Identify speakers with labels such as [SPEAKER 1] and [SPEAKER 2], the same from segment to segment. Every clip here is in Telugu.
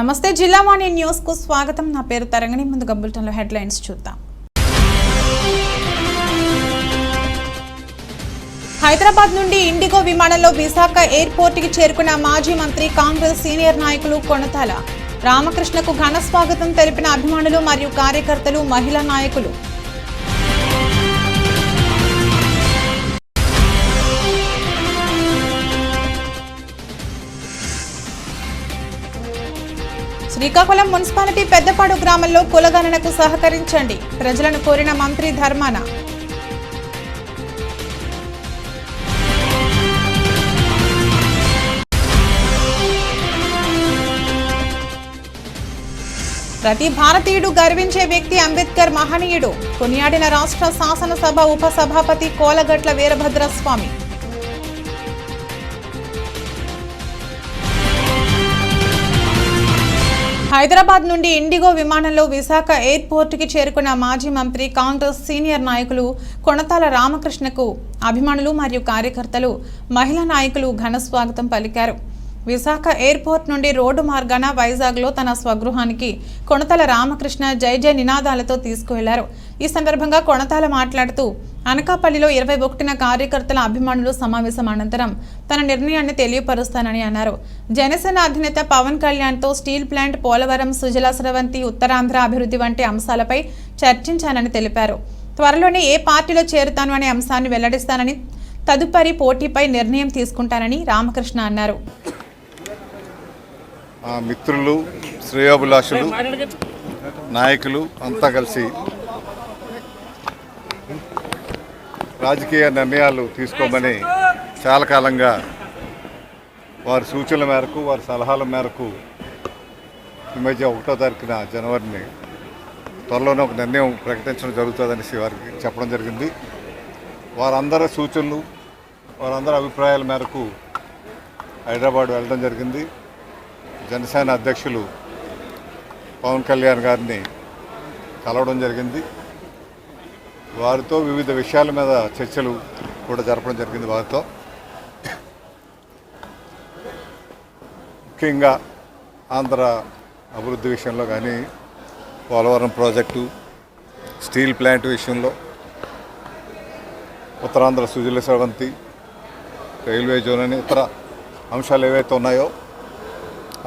[SPEAKER 1] నమస్తే జిల్లావాణి న్యూస్ కు స్వాగతం. నా పేరు తరంగిణి. ముందుగా బులెటిన్లో హెడ్లైన్స్ చూద్దాం. హైదరాబాద్ నుండి ఇండిగో విమానంలో విశాఖ ఎయిర్పోర్ట్ కి చేరుకున్న మాజీ మంత్రి కాంగ్రెస్ సీనియర్ నాయకులు కొణతాల రామకృష్ణకు ఘన స్వాగతం తెలిపిన అభిమానులు మరియు కార్యకర్తలు, మహిళా నాయకులు. శ్రీకాకుళం మున్సిపాలిటీ పెద్దపాడు గ్రామంలో కులగణనకు సహకరించండి, ప్రజలను కోరిన మంత్రి ధర్మాన. ప్రతి భారతీయుడు గర్వించే వ్యక్తి అంబేద్కర్ మహనీయుడు, కొనియాడిన రాష్ట్ర శాసనసభ ఉపసభాపతి కోలగట్ల వీరభద్రస్వామి. హైదరాబాద్ నుండి ఇండిగో విమానంలో విశాఖ ఎయిర్పోర్ట్ కి చేరుకున్న మాజీ మంత్రి కాంగ్రెస్ సీనియర్ నాయకులు కొణతాల రామకృష్ణకు అభిమానులు మరియు కార్యకర్తలు, మహిళా నాయకులు ఘన స్వాగతం పలికారు. విశాఖ ఎయిర్పోర్ట్ నుండి రోడ్డు మార్గాన వైజాగ్లో తన స్వగృహానికి కొణతాల రామకృష్ణ జై జై నినాదాలతో తీసుకువెళ్లారు. ఈ సందర్భంగా కొణతాల మాట్లాడుతూ అనకాపల్లిలో 21న కార్యకర్తల అభిమానులు సమావేశం అనంతరం తన నిర్ణయాన్ని తెలియపరుస్తానని అన్నారు. జనసేన అధినేత పవన్ కళ్యాణ్తో స్టీల్ ప్లాంట్, పోలవరం, సుజల స్రవంతి, ఉత్తరాంధ్ర అభివృద్ధి వంటి అంశాలపై చర్చించానని తెలిపారు. త్వరలోనే ఏ పార్టీలో చేరుతాను అనే అంశాన్ని వెల్లడిస్తానని, తదుపరి పోటీపై నిర్ణయం తీసుకుంటానని రామకృష్ణ అన్నారు.
[SPEAKER 2] మిత్రులు, శ్రేయోభిలాషులు, నాయకులు అంతా కలిసి రాజకీయ నిర్ణయాలు తీసుకోమని చాలా కాలంగా వారి సూచనల మేరకు, వారి సలహాల మేరకు ఈ మధ్య 1వ తారీఖున జనవరిని త్వరలోనే ఒక నిర్ణయం ప్రకటించడం జరుగుతుందనేసి వారికి చెప్పడం జరిగింది. వారందరి సూచనలు, వారందరి అభిప్రాయాల మేరకు హైదరాబాద్ వెళ్ళడం జరిగింది. జనసేన అధ్యక్షులు పవన్ కళ్యాణ్ గారిని కలవడం జరిగింది. వారితో వివిధ విషయాల మీద చర్చలు కూడా జరపడం జరిగింది. వారితో ముఖ్యంగా ఆంధ్ర అభివృద్ధి విషయంలో కానీ, పోలవరం ప్రాజెక్టు, స్టీల్ ప్లాంట్ విషయంలో, ఉత్తరాంధ్ర సుజల స్రవంతి, రైల్వే జోన్ అని ఇతర అంశాలు ఏవైతే ఉన్నాయో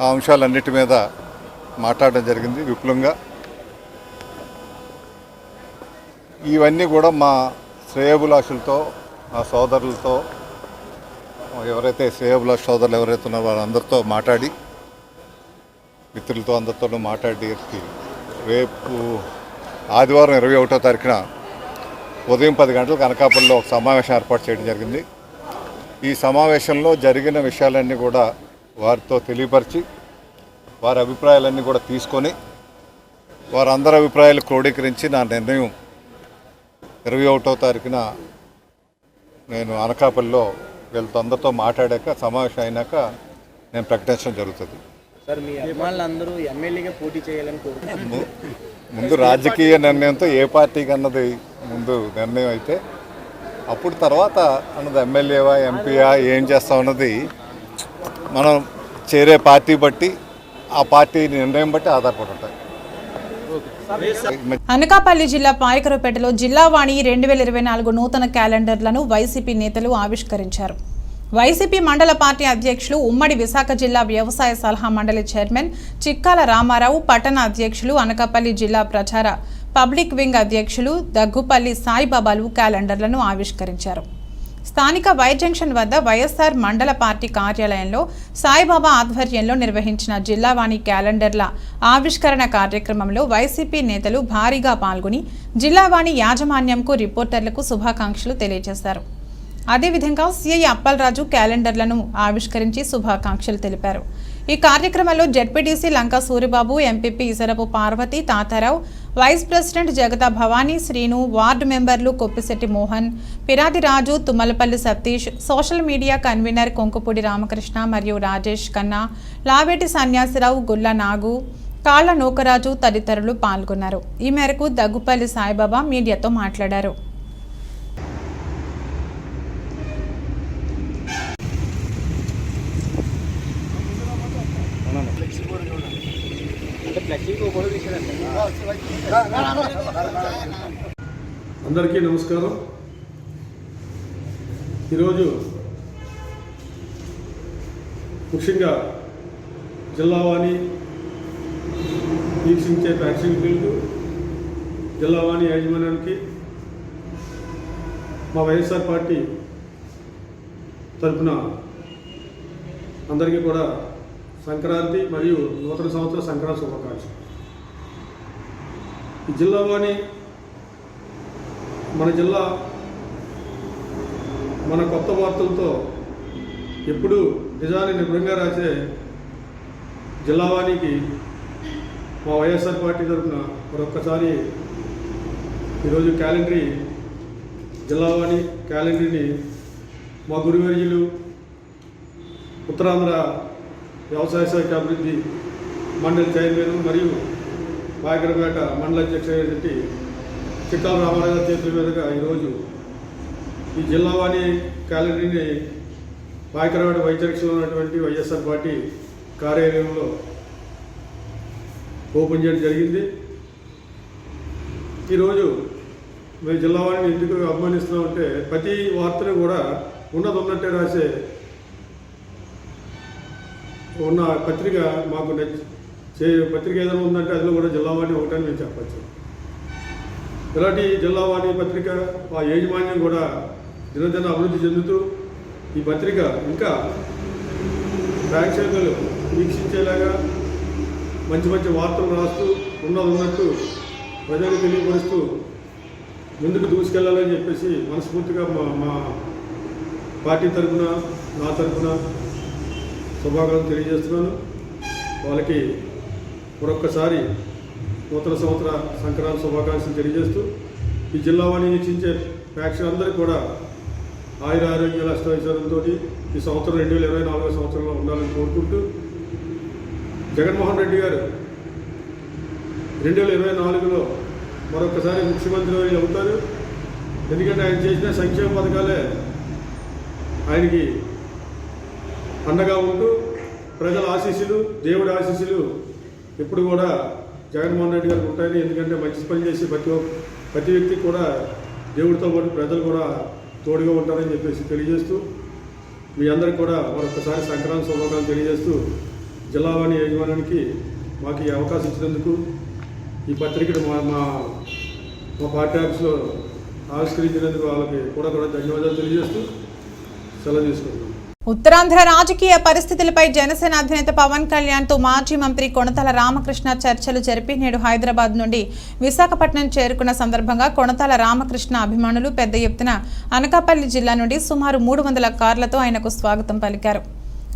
[SPEAKER 2] ఆ అంశాలన్నిటి మీద మాట్లాడడం జరిగింది విపులంగా. ఇవన్నీ కూడా మా శ్రేయోభిలాషులతో, మా సోదరులతో, ఎవరైతే శ్రేయోభిలాష సోదరులు ఎవరైతే ఉన్నారో వాళ్ళందరితో మాట్లాడి, మిత్రులతో అందరితోనూ మాట్లాడి రేపు ఆదివారం 21వ తారీఖున ఉదయం 10 గంటలకు అనకాపల్లిలో ఒక సమావేశం ఏర్పాటు చేయడం జరిగింది. ఈ సమావేశంలో జరిగిన విషయాలన్నీ కూడా వారితో తెలియపరిచి, వారి అభిప్రాయాలన్నీ కూడా తీసుకొని, వారందరి అభిప్రాయాలు క్రోడీకరించి నా నిర్ణయం 21వ తారీఖున నేను అనకాపల్లిలో వీళ్ళతో అందరితో మాట్లాడాక, సమావేశం అయినాక నేను ప్రకటించడం జరుగుతుంది.
[SPEAKER 3] సార్, మీ అభిమానులందరూ ఎమ్మెల్యేగా పోటీ చేయాలని కోరుకుంటున్నారు.
[SPEAKER 2] ముందు రాజకీయ నిర్ణయంతో ఏ పార్టీకి అన్నది ముందు నిర్ణయం అయితే, అప్పుడు తర్వాత అన్నది ఎమ్మెల్యేవా, ఎంపీయా, ఏం చేస్తాం అన్నది మనం చేరే పార్టీ బట్టి, ఆ పార్టీ నిర్ణయం బట్టి ఆధారపడి ఉంటాయి.
[SPEAKER 1] అనకాపల్లి జిల్లా పాయకరపేటలో జిల్లావాణి 2024 నూతన క్యాలెండర్లను వైసీపీ నేతలు ఆవిష్కరించారు. వైసీపీ మండల పార్టీ అధ్యక్షులు, ఉమ్మడి విశాఖ జిల్లా వ్యవసాయ సలహా మండలి చైర్మన్ చిక్కాల రామారావు, పట్టణ అధ్యక్షులు, అనకాపల్లి జిల్లా ప్రచార పబ్లిక్ వింగ్ అధ్యక్షులు దగ్గుపల్లి సాయిబాబాలు క్యాలెండర్లను ఆవిష్కరించారు. స్థానిక వై జంక్షన్ వద్ద వైఎస్ఆర్ మండల పార్టీ కార్యాలయంలో సాయిబాబా ఆధ్వర్యంలో నిర్వహించిన జిల్లావాణి క్యాలెండర్ల ఆవిష్కరణ కార్యక్రమంలో వైసీపీ నేతలు భారీగా పాల్గొని జిల్లావాణి యాజమాన్యంకు, రిపోర్టర్లకు శుభాకాంక్షలు తెలియజేశారు. అదేవిధంగా సిఐ అప్పలరాజు క్యాలెండర్లను ఆవిష్కరించి శుభాకాంక్షలు తెలిపారు. ఈ కార్యక్రమంలో ZPTC Lanka Suribabu, MPP Isarapu Parvathi, Tatarao, vice president Jagata Bhavani, Srinu, ward మెంబర్లు Koppisetti Mohan, Piradi Raju, Tummalapalli Satish, social media convener Konkupudi Ramakrishna మరియు రాజేష్ కన్నా, లావేటి సన్యాసిరావు, గుల్ల నాగు, కాళ్ల నూకరాజు తదితరులు పాల్గొన్నారు. ఈ మేరకు దగ్గుపల్లి సాయిబాబా మీడియాతో మాట్లాడారు.
[SPEAKER 3] ఫ్లెక్సీ బోర్డు చూడండి.
[SPEAKER 4] అందరికీ నమస్కారం. ఈరోజు ముఖ్యంగా జిల్లావాణి వీక్షించే ప్రేక్షకులకు, జిల్లావాణి యాజమాన్యానికి మా వైఎస్ఆర్ పార్టీ తరఫున అందరికీ కూడా సంక్రాంతి మరియు నూతన సంవత్సర సంక్రాంతి శుభాకాంక్షలు. ఈ జిల్లావాణి మన జిల్లా మన కొత్త వార్తలతో ఎప్పుడు నిజాన్ని నిజంగా రాసే జిల్లావాణికి మా వైఎస్ఆర్ పార్టీ తరఫున మరొక్కసారి ఈరోజు జిల్లావాణి క్యాలెండర్ని మా గురువర్యులు ఉత్తరాంధ్ర వ్యవసాయ శాఖ అభివృద్ధి మండలి చైర్మన్ మరియు బాయకరపేట మండల అధ్యక్షుడు చిక్కాల రామారావు గారి చేతుల మీదుగా ఈరోజు ఈ జిల్లావాణి క్యాలెండర్ని బాయకరపేట వైద్యక్షలో ఉన్నటువంటి వైఎస్ఆర్ పార్టీ కార్యాలయంలో ఓపెన్ చేయడం జరిగింది. ఈరోజు మేము జిల్లావాణిని ఎందుకు అభిమానిస్తున్నామంటే ప్రతి వార్తను కూడా ఉన్నట్టే రాసే ఉన్న పత్రిక మాకు పత్రిక ఏదైనా ఉందంటే అందులో కూడా జిల్లావాణి ఒకటని మేము చెప్పచ్చు. ఇలాంటి జిల్లావాణి పత్రిక ఆ యాజమాన్యం కూడా దినదిన అభివృద్ధి చెందుతూ ఈ పత్రిక ఇంకా ప్రేక్షకులు వీక్షించేలాగా మంచి మంచి వార్తలు రాస్తూ ఉన్నట్టు ప్రజలకు తెలియపరుస్తూ ముందుకు దూసుకెళ్లాలని చెప్పేసి మనస్ఫూర్తిగా మా పార్టీ తరఫున నా తరఫున శుభాకాంక్షలు తెలియజేస్తున్నాను. వాళ్ళకి మరొక్కసారి నూతన సంవత్సర సంక్రాంతి శుభాకాంక్షలు తెలియజేస్తూ ఈ జిల్లావాణి వీక్షించే ప్రేక్షకులందరికీ కూడా ఆయురారోగ్యాల అష్టైశ్వర్యంతో ఈ సంవత్సరం 2024 సంవత్సరంలో ఉండాలని కోరుకుంటూ జగన్మోహన్ రెడ్డి గారు 2024లో మరొకసారి ముఖ్యమంత్రి అవుతారు. ఎందుకంటే ఆయన చేసిన సంక్షేమ పథకాలే ఆయనకి అండగా ఉంటూ ప్రజల ఆశీస్సులు, దేవుడి ఆశీస్సులు ఎప్పుడు కూడా జగన్మోహన్ రెడ్డి గారికి ఉంటాయని, ఎందుకంటే మంచి పని చేసి ప్రతి వ్యక్తికి కూడా దేవుడితో పాటు ప్రజలు కూడా తోడుగా ఉంటారని చెప్పేసి తెలియజేస్తూ మీ అందరికి కూడా మరొకసారి సంక్రాంతి శుభాకాంక్షలు తెలియజేస్తూ జిల్లావాణి యాజమాన్యానికి మాకు ఈ అవకాశం ఇచ్చినందుకు ఈ పత్రికను మా పార్టీ ఆఫీస్లో ఆవిష్కరించినందుకు వాళ్ళకి కూడా ధన్యవాదాలు తెలియజేస్తూ సెలవు తీసుకుంటున్నాం.
[SPEAKER 1] ఉత్తరాంధ్ర రాజకీయ పరిస్థితులపై జనసేన అధినేత పవన్ కళ్యాణ్ తో మాజీ మంత్రి కొణతాల రామకృష్ణ చర్చలు జరిపి నేడు హైదరాబాద్ నుండి విశాఖపట్నం చేరుకున్న సందర్భంగా కొణతాల రామకృష్ణ అభిమానులు పెద్ద ఎత్తున అనకాపల్లి జిల్లా నుండి సుమారు 300 కార్లతో ఆయనకు స్వాగతం పలికారు.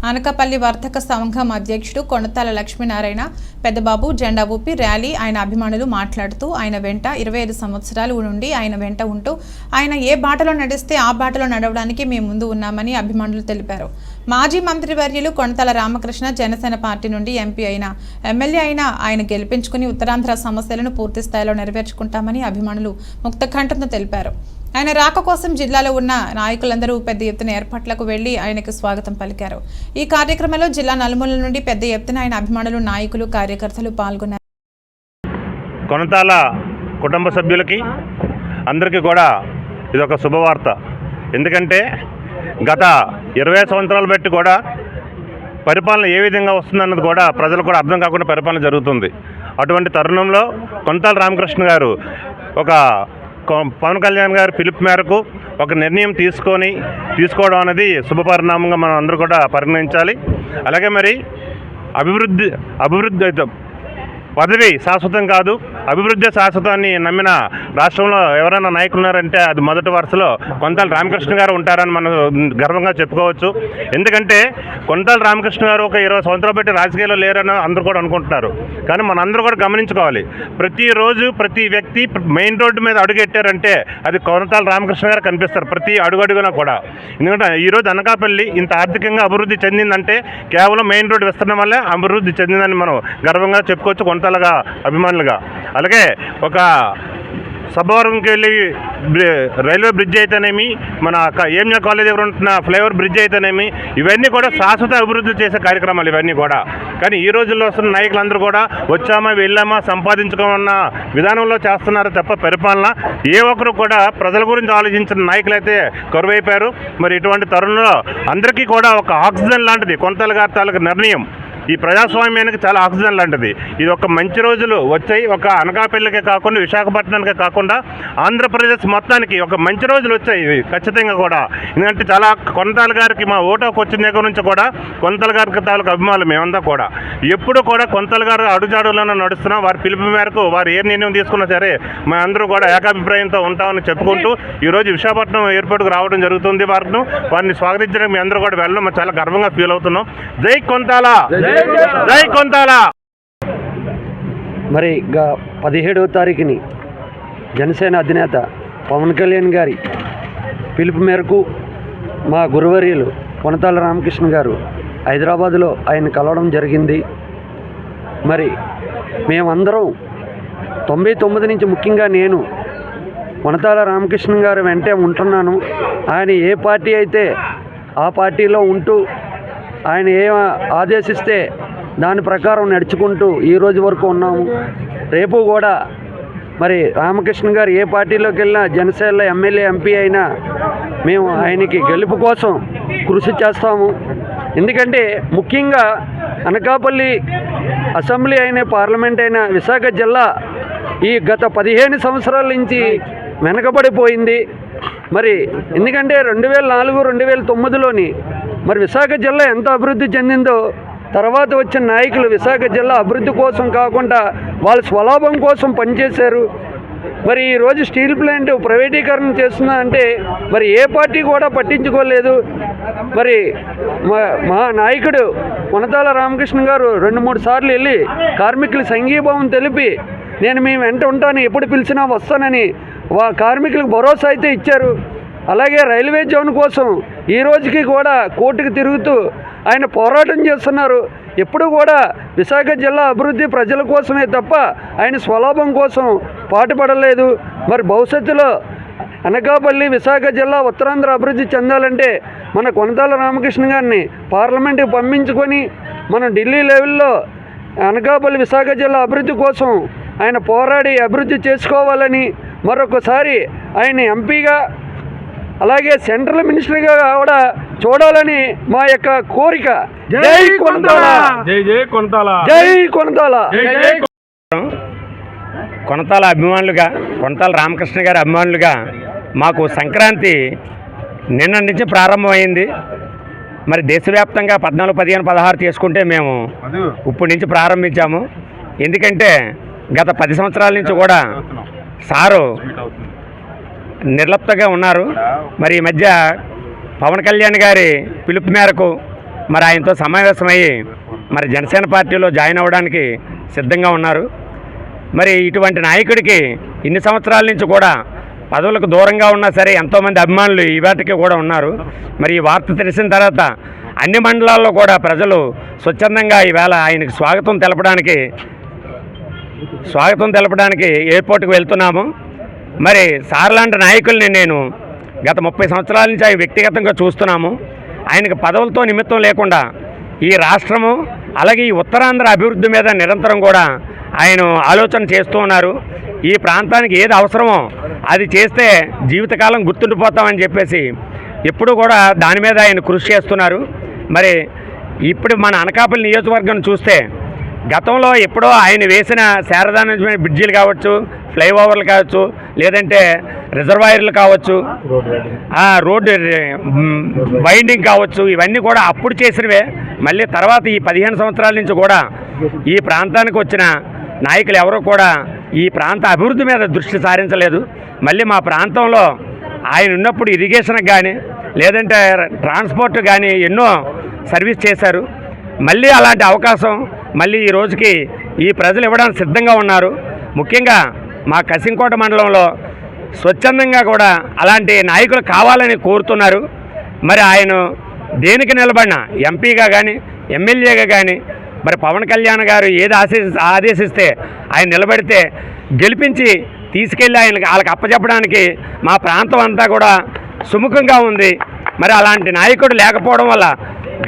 [SPEAKER 1] అనకాపల్లి వర్తక సంఘం అధ్యక్షుడు కొణతాల లక్ష్మీనారాయణ పెద్దబాబు జెండా ఊపి ర్యాలీ ఆయన అభిమానులు మాట్లాడుతూ ఆయన వెంట 25 సంవత్సరాలు నుండి ఆయన వెంట ఉంటూ ఆయన ఏ బాటలో నడిస్తే ఆ బాటలో నడవడానికి మేము ముందు ఉన్నామని అభిమానులు తెలిపారు. మాజీ మంత్రివర్యులు కొణతాల రామకృష్ణ జనసేన పార్టీ నుండి ఎంపీ అయిన ఎమ్మెల్యే అయిన ఆయన గెలిపించుకుని ఉత్తరాంధ్ర సమస్యలను పూర్తి స్థాయిలో నెరవేర్చుకుంటామని అభిమానులు ముక్తకంఠంతో తెలిపారు. ఆయన రాక కోసం జిల్లాలో ఉన్న నాయకులందరూ పెద్ద ఎత్తున ఏర్పాట్లకు వెళ్లి ఆయనకు స్వాగతం పలికారు. ఈ కార్యక్రమంలో జిల్లా నలుమూలల నుండి పెద్ద ఎత్తున ఆయన అభిమానులు, నాయకులు, కార్యకర్తలు పాల్గొన్నారు.
[SPEAKER 5] కొణతాల కుటుంబ సభ్యులకి అందరికీ కూడా ఇదొక శుభవార్త. ఎందుకంటే గత 20 సంవత్సరాలు బట్టి కూడా పరిపాలన ఏ విధంగా వస్తుందన్నది కూడా ప్రజలు కూడా అర్థం కాకుండా పరిపాలన జరుగుతుంది. అటువంటి తరుణంలో కొణతాల రామకృష్ణ గారు ఒక పవన్ కళ్యాణ్ గారి పిలుపు మేరకు ఒక నిర్ణయం తీసుకోవడం అనేది శుభపరిణామంగా మనం అందరూ కూడా పరిగణించాలి. అలాగే మరి అభివృద్ధి పదవి శాశ్వతం కాదు, అభివృద్ధి శాశ్వతాన్ని నమ్మిన రాష్ట్రంలో ఎవరైనా నాయకులు ఉన్నారంటే అది మొదటి వరుసలో కొణతాల రామకృష్ణ గారు ఉంటారని మనం గర్వంగా చెప్పుకోవచ్చు. ఎందుకంటే కొణతాల రామకృష్ణ గారు ఒక 20 సంవత్సరాలు బట్టి రాజకీయాల్లో లేరని అందరూ కూడా అనుకుంటున్నారు. కానీ మనందరూ కూడా గమనించుకోవాలి, ప్రతిరోజు ప్రతి వ్యక్తి మెయిన్ రోడ్డు మీద అడుగెట్టారంటే అది కొణతాల రామకృష్ణ గారు కనిపిస్తారు ప్రతి అడుగడుగునా కూడా. ఎందుకంటే ఈరోజు అనకాపల్లి ఇంత ఆర్థికంగా అభివృద్ధి చెందిందంటే కేవలం మెయిన్ రోడ్డు విస్తరణ వల్లే అభివృద్ధి చెందిందని మనం గర్వంగా చెప్పుకోవచ్చు కొణతాలగా అభిమానులుగా. అలాగే ఒక సబ్బవరంకి వెళ్ళి రైల్వే బ్రిడ్జ్ అయితేనేమి, మన ఏఎంజే కాలేజ్ దగ్గర ఉంటున్న ఫ్లైఓవర్ బ్రిడ్జ్ అయితేనేమి, ఇవన్నీ కూడా శాశ్వత అభివృద్ధి చేసే కార్యక్రమాలు ఇవన్నీ కూడా. కానీ ఈ రోజుల్లో వస్తున్న నాయకులందరూ కూడా వచ్చామా వెళ్ళామా సంపాదించుకోమన్న విధానంలో చేస్తున్నారు తప్ప పరిపాలన ఏ ఒక్కరు కూడా ప్రజల గురించి ఆలోచించిన నాయకులైతే కరువైపోయారు. మరి ఇటువంటి తరుణంలో అందరికీ కూడా ఒక ఆక్సిజన్ లాంటిది కొంతల గారి తాలూకు నిర్ణయం ఈ ప్రజాస్వామ్యానికి చాలా ఆక్సిజన్ లాంటిది. ఇది ఒక మంచి రోజులు వచ్చాయి. ఒక అనకాపల్లికే కాకుండా విశాఖపట్నానికే కాకుండా ఆంధ్రప్రదేశ్ మొత్తానికి ఒక మంచి రోజులు వచ్చాయి ఇవి ఖచ్చితంగా కూడా. ఎందుకంటే చాలా కొంతల గారికి మా ఓటుకు వచ్చిన దగ్గర నుంచి కూడా కొంతల గారికి తాలూకు అభిమానులు మేమంతా కూడా ఎప్పుడు కూడా కొంతల గారు అడుగుజాడులను నడుస్తున్నాం. వారి పిలుపు మేరకు వారు ఏ నిర్ణయం తీసుకున్నా సరే మేము అందరూ కూడా ఏకాభిప్రాయంతో ఉంటామని చెప్పుకుంటూ ఈరోజు విశాఖపట్నం ఎయిర్పోర్ట్కి రావడం జరుగుతుంది. వారిని స్వాగతించడానికి మేము అందరూ కూడా వెళ్ళడం చాలా గర్వంగా ఫీల్ అవుతున్నాం. జై కొంతాల, జై కొంతాల.
[SPEAKER 6] మరి 17వ తారీఖుని జనసేన అధినేత పవన్ కళ్యాణ్ గారి పిలుపు మేరకు మా గురువర్యులు కొనతాల రామకృష్ణ గారు హైదరాబాదులో ఆయన కలవడం జరిగింది. మరి మేమందరం 99 నుంచి ముఖ్యంగా నేను కొనతాల రామకృష్ణ గారు వెంటే ఉంటున్నాను. ఆయన ఏ పార్టీ అయితే ఆ పార్టీలో ఉంటూ ఆయన ఏ ఆదేశిస్తే దాని ప్రకారం నడుచుకుంటూ ఈ రోజు వరకు ఉన్నాము. రేపు కూడా మరి రామకృష్ణ గారు ఏ పార్టీలోకి వెళ్ళినా జనసేనలో ఎమ్మెల్యే ఎంపీ అయినా మేము ఆయనకి గెలుపు కోసం కృషి చేస్తాము. ఎందుకంటే ముఖ్యంగా అనకాపల్లి అసెంబ్లీ అయిన పార్లమెంట్ అయిన విశాఖ జిల్లా ఈ గత 15 సంవత్సరాల నుంచి వెనకబడిపోయింది. మరి ఎందుకంటే 2004, 2009లోని మరి విశాఖ జిల్లా ఎంత అభివృద్ధి చెందిందో తర్వాత వచ్చిన నాయకులు విశాఖ జిల్లా అభివృద్ధి కోసం కాకుండా వాళ్ళ స్వలాభం కోసం పనిచేశారు. మరి ఈరోజు స్టీల్ ప్లాంట్ ప్రైవేటీకరణ చేస్తున్నా అంటే మరి ఏ పార్టీ కూడా పట్టించుకోలేదు. మరి మా నాయకుడు కొనతాల రామకృష్ణ గారు 2-3 సార్లు వెళ్ళి కార్మికులు సంఘీభావం తెలిపి నేను మీ వెంట ఉంటాను, ఎప్పుడు పిలిచినా వస్తానని కార్మికులకు భరోసా అయితే ఇచ్చారు. అలాగే రైల్వే జోన్ కోసం ఈ రోజుకి కూడా కోర్టుకు తిరుగుతూ ఆయన పోరాటం చేస్తున్నారు. ఎప్పుడు కూడా విశాఖ జిల్లా అభివృద్ధి ప్రజల కోసమే తప్ప ఆయన స్వలాభం కోసం పాటుపడలేదు. మరి భవిష్యత్తులో అనకాపల్లి విశాఖ జిల్లా ఉత్తరాంధ్ర అభివృద్ధి చెందాలంటే మన కొనతాల రామకృష్ణ గారిని పార్లమెంటుకి పంపించుకొని మనం ఢిల్లీ లెవెల్లో అనకాపల్లి విశాఖ జిల్లా అభివృద్ధి కోసం ఆయన పోరాడి అభివృద్ధి చేసుకోవాలని, మరొకసారి ఆయన ఎంపీగా అలాగే సెంట్రల్ మినిస్టర్గా కూడా చూడాలని మా యొక్క కోరిక. జై కొనతాల,
[SPEAKER 7] జై జై కొంతాల,
[SPEAKER 6] జై కొనతాల.
[SPEAKER 8] కొనతాల అభిమానులుగా, కొనతాల రామకృష్ణ గారి అభిమానులుగా మాకు సంక్రాంతి నిన్న నుంచి ప్రారంభమైంది. మరి దేశవ్యాప్తంగా 14, 15, 16 చేసుకుంటే మేము ఇప్పటి నుంచి ప్రారంభించాము. ఎందుకంటే గత 10 సంవత్సరాల నుంచి కూడా సారు నిర్లిప్తగా ఉన్నారు. మరి ఈ మధ్య పవన్ కళ్యాణ్ గారి పిలుపు మేరకు మరి ఆయనతో సమావేశమయ్యి మరి జనసేన పార్టీలో జాయిన్ అవ్వడానికి సిద్ధంగా ఉన్నారు. మరి ఇటువంటి నాయకుడికి ఇన్ని సంవత్సరాల నుంచి కూడా పదవులకు దూరంగా ఉన్నా సరే ఎంతోమంది అభిమానులు ఈ వాటికి కూడా ఉన్నారు. మరి ఈ వార్త తెలిసిన తర్వాత అన్ని మండలాల్లో కూడా ప్రజలు స్వచ్ఛందంగా ఈవేళ ఆయనకు స్వాగతం తెలపడానికి ఎయిర్పోర్ట్కి వెళ్తున్నాము. మరి సార్ లాంటి నాయకుల్ని నేను గత 30 సంవత్సరాల నుంచి ఆయన వ్యక్తిగతంగా చూస్తున్నాము. ఆయనకు పదవులతో నిమిత్తం లేకుండా ఈ రాష్ట్రము అలాగే ఈ ఉత్తరాంధ్ర అభివృద్ధి మీద నిరంతరం కూడా ఆయన ఆలోచన చేస్తూ ఉన్నారు. ఈ ప్రాంతానికి ఏది అవసరమో అది చేస్తే జీవితకాలం గుర్తుండిపోతామని చెప్పేసి ఎప్పుడు కూడా దాని మీద ఆయన కృషి చేస్తున్నారు. మరి ఇప్పుడు మన అనకాపల్లి నియోజకవర్గం చూస్తే గతంలో ఎప్పుడో ఆయన వేసిన శారదా నుంచి బ్రిడ్జీలు కావచ్చు, ఫ్లైఓవర్లు కావచ్చు, లేదంటే రిజర్వాయర్లు కావచ్చు, రోడ్డు వైండింగ్ కావచ్చు, ఇవన్నీ కూడా అప్పుడు చేసినవే. మళ్ళీ తర్వాత ఈ 15 సంవత్సరాల నుంచి కూడా ఈ ప్రాంతానికి వచ్చిన నాయకులు ఎవరూ కూడా ఈ ప్రాంత అభివృద్ధి మీద దృష్టి సారించలేదు. మళ్ళీ మా ప్రాంతంలో ఆయన ఉన్నప్పుడు ఇరిగేషన్కి కానీ లేదంటే ట్రాన్స్పోర్ట్ కానీ ఎన్నో సర్వీస్ చేశారు. మళ్ళీ అలాంటి అవకాశం మళ్ళీ ఈ రోజుకి ఈ ప్రజలు ఇవ్వడానికి సిద్ధంగా ఉన్నారు. ముఖ్యంగా మా కసింకోట మండలంలో స్వచ్ఛందంగా కూడా అలాంటి నాయకులు కావాలని కోరుతున్నారు. మరి ఆయన దేనికి నిలబడినా ఎంపీగా కానీ ఎమ్మెల్యేగా కానీ మరి పవన్ కళ్యాణ్ గారు ఏది ఆదేశిస్తే ఆయన నిలబడితే గెలిపించి తీసుకెళ్ళి వాళ్ళకి అప్పచెప్పడానికి మా ప్రాంతం అంతా కూడా సుముఖంగా ఉంది. మరి అలాంటి నాయకుడు లేకపోవడం వల్ల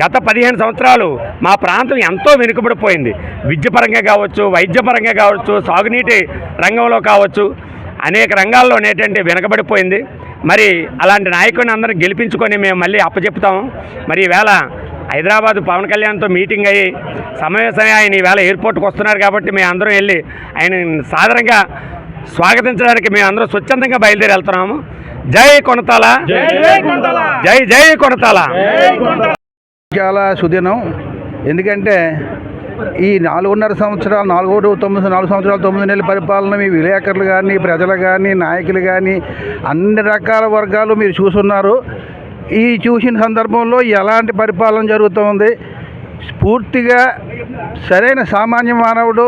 [SPEAKER 8] గత 15 సంవత్సరాలు మా ప్రాంతం ఎంతో వెనుకబడిపోయింది. విద్యపరంగా కావచ్చు, వైద్యపరంగా కావచ్చు, సాగునీటి రంగంలో కావచ్చు, అనేక రంగాల్లో ఏంటంటే వెనుకబడిపోయింది. మరి అలాంటి నాయకుడిని అందరం గెలిపించుకొని మేము మళ్ళీ అప్పచెప్తాము. మరి ఈవేళ హైదరాబాద్ పవన్ కళ్యాణ్తో మీటింగ్ అయ్యి సమావేశమై ఆయన ఈవేళ ఎయిర్పోర్ట్కి వస్తున్నారు కాబట్టి మేము అందరం వెళ్ళి ఆయన సాదరంగా స్వాగతించడానికి మేము అందరం స్వచ్ఛందంగా బయలుదేరి వెళ్తున్నాము. జై కొనతాల, జై జై కొనతాల.
[SPEAKER 7] చాలా సుదినం. ఎందుకంటే ఈ 4.5 సంవత్సరాలు 4 సంవత్సరాలు 9 నెలల పరిపాలన మీ విలేకరులు కానీ, ప్రజలు కానీ, నాయకులు కానీ అన్ని రకాల వర్గాలు మీరు చూస్తున్నారు. ఈ చూసిన సందర్భంలో ఎలాంటి పరిపాలన జరుగుతుంది, పూర్తిగా సరైన సామాన్య మానవుడు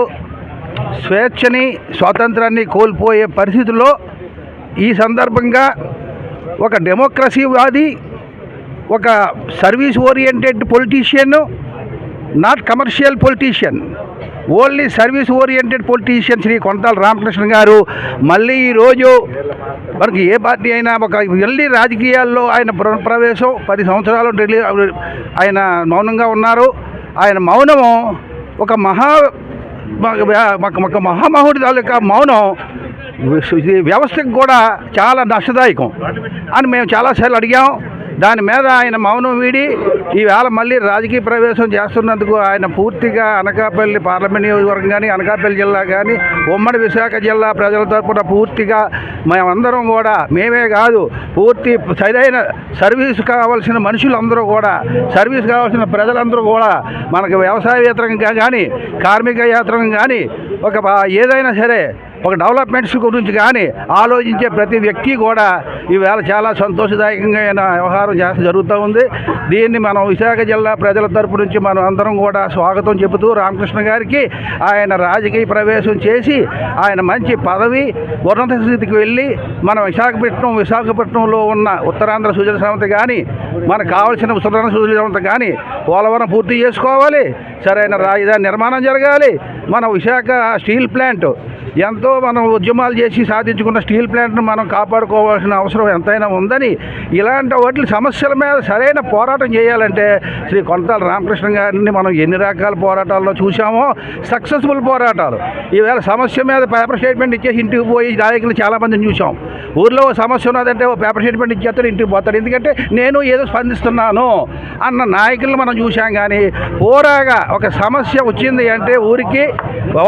[SPEAKER 7] స్వేచ్ఛని, స్వాతంత్రాన్ని కోల్పోయే పరిస్థితుల్లో ఈ సందర్భంగా ఒక డెమోక్రసీవాది, ఒక service oriented politician, not commercial politician, only service oriented politician Shri Konathala Ramakrishna గారు మళ్ళీ ఈరోజు మనకి ఏ పార్టీ అయినా ఒక వెళ్ళి రాజకీయాల్లో ఆయన ప్రవేశం 10 సంవత్సరాలు ఆయన మౌనంగా ఉన్నారు. ఆయన మౌనము ఒక మహామహుడి తాలూకా మౌనం వ్యవస్థకు కూడా చాలా నష్టదాయకం అని మేము చాలాసార్లు అడిగాం. దాని మీద ఆయన మౌనం వీడి ఈవేళ మళ్ళీ రాజకీయ ప్రవేశం చేస్తున్నందుకు ఆయన పూర్తిగా అనకాపల్లి పార్లమెంట్ నియోజకవర్గం కానీ, అనకాపల్లి జిల్లా కానీ, ఉమ్మడి విశాఖ జిల్లా ప్రజల తరపున పూర్తిగా మేమందరం కూడా, మేమే కాదు, పూర్తి సరైన సర్వీస్ కావాల్సిన మనుషులందరూ కూడా, సర్వీస్ కావాల్సిన ప్రజలందరూ కూడా, మనకు వ్యవసాయేతరంగా కానీ, కార్మికేతరంగా కానీ, ఒక ఏదైనా సరే ఒక డెవలప్మెంట్స్ గురించి కానీ ఆలోచించే ప్రతి వ్యక్తి కూడా ఈవేళ చాలా సంతోషదాయకంగా వ్యవహారం జరుగుతూ ఉంది. దీన్ని మనం విశాఖ జిల్లా ప్రజల తరపు నుంచి మనం అందరం కూడా స్వాగతం చెబుతూ రామకృష్ణ గారికి ఆయన రాజకీయ ప్రవేశం చేసి ఆయన మంచి పదవి ఉన్నత స్థితికి వెళ్ళి మన విశాఖపట్నంలో ఉన్న ఉత్తరాంధ్ర సుజల సంస్థ కానీ, మనకు కావాల్సిన ఉత్తరాంధ్ర సుజల సంస్థ కానీ పోలవరం పూర్తి చేసుకోవాలి, సరైన రాజధాని నిర్మాణం జరగాలి, మన విశాఖ స్టీల్ ప్లాంట్ ఎంతో మనం ఉద్యమాలు చేసి సాధించుకున్న స్టీల్ ప్లాంట్ను మనం కాపాడుకోవాల్సిన అవసరం ఎంతైనా ఉందని, ఇలాంటి వాటి సమస్యల మీద సరైన పోరాటం చేయాలంటే శ్రీ కొనతాల రామకృష్ణ గారిని మనం ఎన్ని రకాల పోరాటాల్లో చూసామో, సక్సెస్ఫుల్ పోరాటాలు. ఈవేళ సమస్య మీద పేపర్ స్టేట్మెంట్ ఇచ్చేసి ఇంటికి పోయి నాయకులు చాలామందిని చూసాం. ఊర్లో సమస్య ఉన్నదంటే ఓ పేపర్ స్టేట్మెంట్ ఇచ్చేస్తారు, ఇంటికి పోతారు. ఎందుకంటే నేను ఏదో స్పందిస్తున్నాను అన్న నాయకులను మనం చూసాం. కానీ పోరాగా ఒక సమస్య వచ్చింది అంటే ఊరికి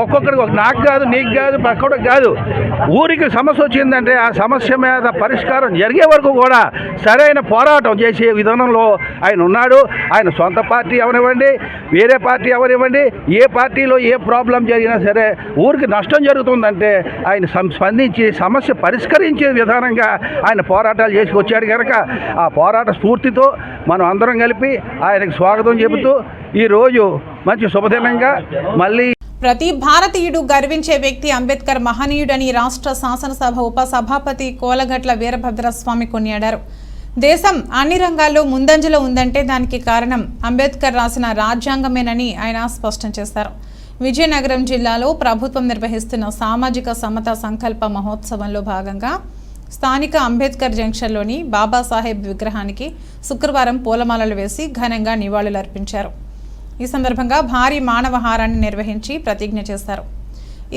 [SPEAKER 7] ఒక్కొక్కడికి, నాకు కాదు, నీకు కాదు, పక్కడికి కాదు, ఊరికి సమస్య వచ్చిందంటే ఆ సమస్య మీద పరిష్కారం జరిగే వరకు కూడా సరైన పోరాటం చేసే విధానంలో ఆయన ఉన్నాడు. ఆయన సొంత పార్టీ అవనివ్వండి, వేరే పార్టీ అవనివ్వండి, ఏ పార్టీలో ఏ ప్రాబ్లం జరిగినా సరే ఊరికి నష్టం జరుగుతుందంటే ఆయన స్పందించి సమస్య పరిష్కరించే విధానంగా ఆయన పోరాటాలు చేసుకొచ్చాడు. కనుక ఆ పోరాట స్ఫూర్తితో మనం అందరం కలిపి ఆయనకు స్వాగతం చెబుతూ ఈరోజు మంచి శుభదినంగా మళ్ళీ
[SPEAKER 1] ప్రతి భారతీయుడు గర్వించే వ్యక్తి అంబేద్కర్ మహనీయుడని రాష్ట్ర శాసనసభ ఉపసభాపతి కోలగట్ల వీరభద్రస్వామి కొనియాడారు. దేశం అన్ని రంగాల్లో ముందంజలో ఉందంటే దానికి కారణం అంబేద్కర్ రాసిన రాజ్యాంగమేనని ఆయన స్పష్టం చేశారు. విజయనగరం జిల్లాలో ప్రభుత్వం నిర్వహిస్తున్న సామాజిక సమతా సంకల్ప మహోత్సవంలో భాగంగా స్థానిక అంబేద్కర్ జంక్షన్లోని బాబాసాహెబ్ విగ్రహానికి శుక్రవారం పూలమాలలు వేసి ఘనంగా నివాళులర్పించారు. ఈ సందర్భంగా భారీ మానవహారాన్ని నిర్వహించి ప్రతిజ్ఞ చేశారు.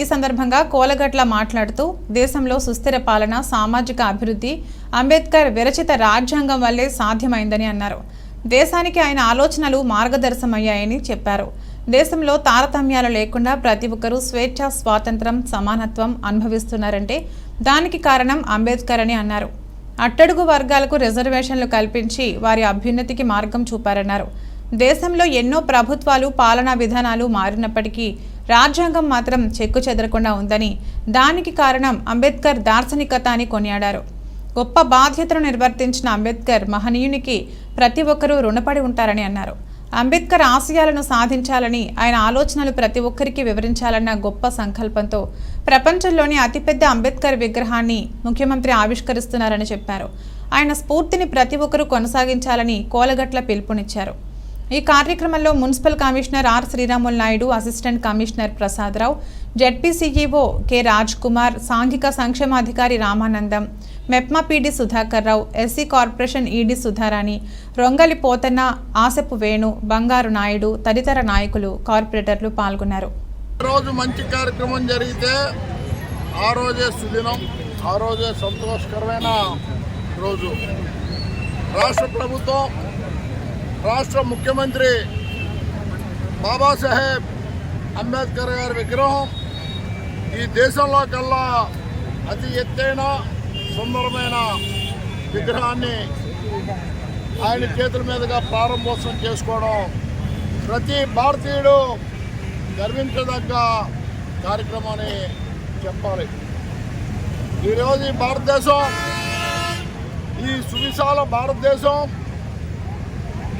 [SPEAKER 1] ఈ సందర్భంగా కోలగట్ల మాట్లాడుతూ దేశంలో సుస్థిర పాలన, సామాజిక అభివృద్ధి అంబేద్కర్ విరచిత రాజ్యాంగం వల్లే సాధ్యమైందని అన్నారు. దేశానికి ఆయన ఆలోచనలు మార్గదర్శమయ్యాయని చెప్పారు. దేశంలో తారతమ్యాలు లేకుండా ప్రతి ఒక్కరూ స్వేచ్ఛ, స్వాతంత్రం, సమానత్వం అనుభవిస్తున్నారంటే దానికి కారణం అంబేద్కర్ అని అన్నారు. అట్టడుగు వర్గాలకు రిజర్వేషన్లు కల్పించి వారి అభ్యున్నతికి మార్గం చూపారన్నారు. దేశంలో ఎన్నో ప్రభుత్వాలు, పాలనా విధానాలు మారినప్పటికీ రాజ్యాంగం మాత్రం చెక్కు చెదరకుండా ఉందని, దానికి కారణం అంబేద్కర్ దార్శనికత అని కొనియాడారు. గొప్ప బాధ్యతను నిర్వర్తించిన అంబేద్కర్ మహనీయునికి ప్రతి ఒక్కరూ రుణపడి ఉంటారని అన్నారు. అంబేద్కర్ ఆశయాలను సాధించాలని, ఆయన ఆలోచనలు ప్రతి ఒక్కరికి వివరించాలన్న గొప్ప సంకల్పంతో ప్రపంచంలోని అతిపెద్ద అంబేద్కర్ విగ్రహాన్ని ముఖ్యమంత్రి ఆవిష్కరిస్తున్నారని చెప్పారు. ఆయన స్ఫూర్తిని ప్రతి ఒక్కరూ కొనసాగించాలని కోలగట్ల పిలుపునిచ్చారు. ఈ కార్యక్రమంలో municipal commissioner R Sriramulu Naidu, assistant commissioner Prasadarao, ZP CEO K Raj Kumar, సాంఘిక సంక్షేమాధికారి Ramanandam, MEPMA PD Sudhakar Rao, SC corporation ED Sudharani, Rongali Pothanna, Asepu Venu, Bangaru Naidu తదితర నాయకులు, కార్పొరేటర్లు పాల్గొన్నారు.
[SPEAKER 9] రోజు మంచి కార్యక్రమం జరిగితే ఆ రోజే సుదినం, ఆ రోజే సంతోషకరమైన రోజు. రాష్ట్ర ప్రభుత్వం, రాష్ట్ర ముఖ్యమంత్రి బాబాసాహెబ్ అంబేద్కర్ గారి విగ్రహం ఈ దేశంలో కల్లా అతి ఎత్తైన సుందరమైన విగ్రహాన్ని ఆయన చేతుల మీదుగా ప్రారంభోత్సవం చేసుకోవడం ప్రతి భారతీయుడు గర్వించదగ్గ కార్యక్రమం అని చెప్పాలి. ఈరోజు ఈ భారతదేశం, ఈ సువిశాల భారతదేశం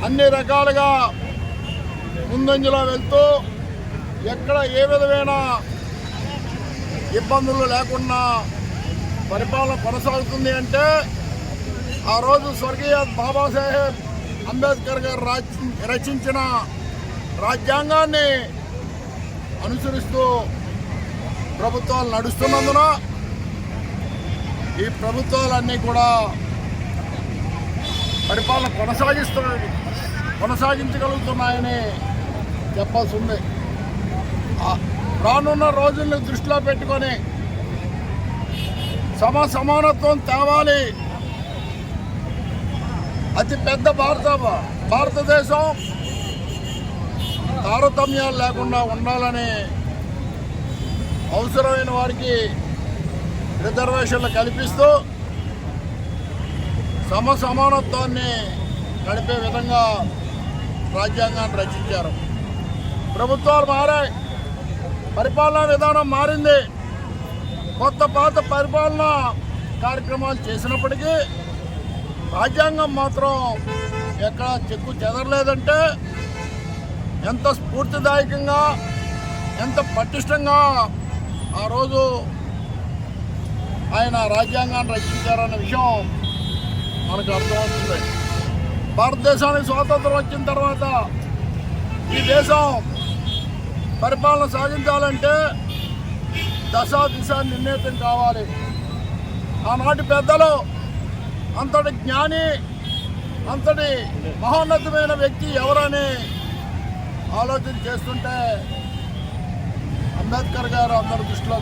[SPEAKER 9] అన్ని రకాలుగా ముందంజలో వెళ్తూ ఎక్కడ ఏ విధమైన ఇబ్బందులు లేకుండా పరిపాలన కొనసాగుతుంది అంటే ఆ రోజు స్వర్గీయ బాబాసాహెబ్ అంబేద్కర్ గారు రచించిన రాజ్యాంగాన్ని అనుసరిస్తూ ప్రభుత్వాలు నడుస్తున్నందున ఈ ప్రభుత్వాలన్నీ కూడా పరిపాలన కొనసాగించగలుగుతున్నాయని చెప్పాల్సి ఉంది. రానున్న రోజుల్ని దృష్టిలో పెట్టుకొని సమానత్వం తేవాలి. అతి పెద్ద భారతదేశం తారతమ్యాలు లేకుండా ఉండాలని అవసరమైన వారికి రిజర్వేషన్లు కల్పిస్తూ సమానత్వాన్ని నడిపే విధంగా రాజ్యాంగాన్ని రచించారు. ప్రభుత్వాలు మారాయి, పరిపాలనా విధానం మారింది. కొత్త పాత పరిపాలనా కార్యక్రమాలు చేసినప్పటికీ రాజ్యాంగం మాత్రం ఎక్కడ చెక్కు చెదరలేదంటే ఎంత స్ఫూర్తిదాయకంగా, ఎంత పటిష్టంగా ఆ రోజు ఆయన రాజ్యాంగాన్ని రచించారన్న విషయం మనకు అర్థమవుతుంది. భారతదేశానికి స్వాతంత్రం వచ్చిన తర్వాత ఈ దేశం పరిపాలన సాగించాలంటే దిశ నిర్ణీతం కావాలి. ఆనాటి పెద్దలు అంతటి జ్ఞాని, అంతటి మహోన్నతమైన వ్యక్తి ఎవరని ఆలోచన చేస్తుంటే అంబేద్కర్ గారు అందరి దృష్టిలో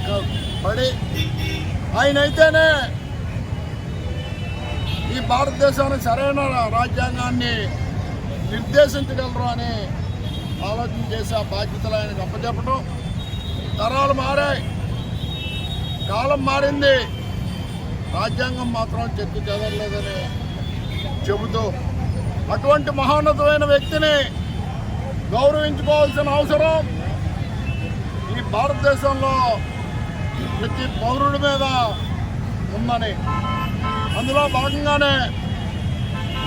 [SPEAKER 9] పడి ఆయనైతేనే ఈ భారతదేశానికి సరైన రాజ్యాంగాన్ని నిర్దేశించగలరు అని ఆలోచన చేసి ఆ బాధ్యతలు ఆయనకు అప్పచెప్పడం. తరాలు మారాయి, కాలం మారింది, రాజ్యాంగం మాత్రం చెక్కు చెదరలేదని చెబుతూ అటువంటి మహోన్నతమైన వ్యక్తిని గౌరవించుకోవాల్సిన అవసరం ఈ భారతదేశంలో ప్రతి పౌరుడి మీద ఉందని, అందులో భాగంగానే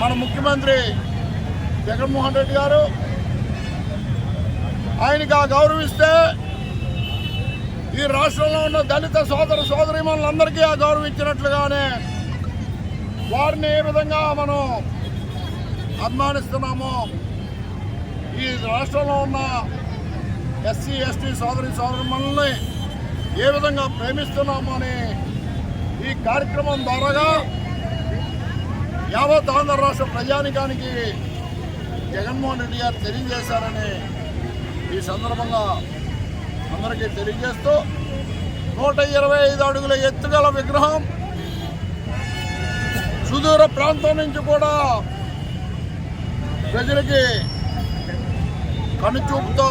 [SPEAKER 9] మన ముఖ్యమంత్రి జగన్మోహన్ రెడ్డి గారు ఆయనకి ఆ గౌరవిస్తే ఈ రాష్ట్రంలో ఉన్న దళిత సోదరీమణులందరికీ ఆ గౌరవించినట్లుగానే వారిని ఏ విధంగా మనం అభిమానిస్తున్నామో ఈ రాష్ట్రంలో ఉన్న ఎస్సీ ఎస్టీ సోదరీమణుల్ని ఏ విధంగా ప్రేమిస్తున్నామో అని ఈ కార్యక్రమం ద్వారాగా యావత్ ఆంధ్ర రాష్ట్ర ప్రజానికానికి జగన్మోహన్ రెడ్డి గారు తెలియజేశారని ఈ సందర్భంగా అందరికీ తెలియజేస్తూ 125 అడుగుల ఎత్తుగల విగ్రహం సుదూర ప్రాంతం నుంచి కూడా ప్రజలకి కనుచూపుతో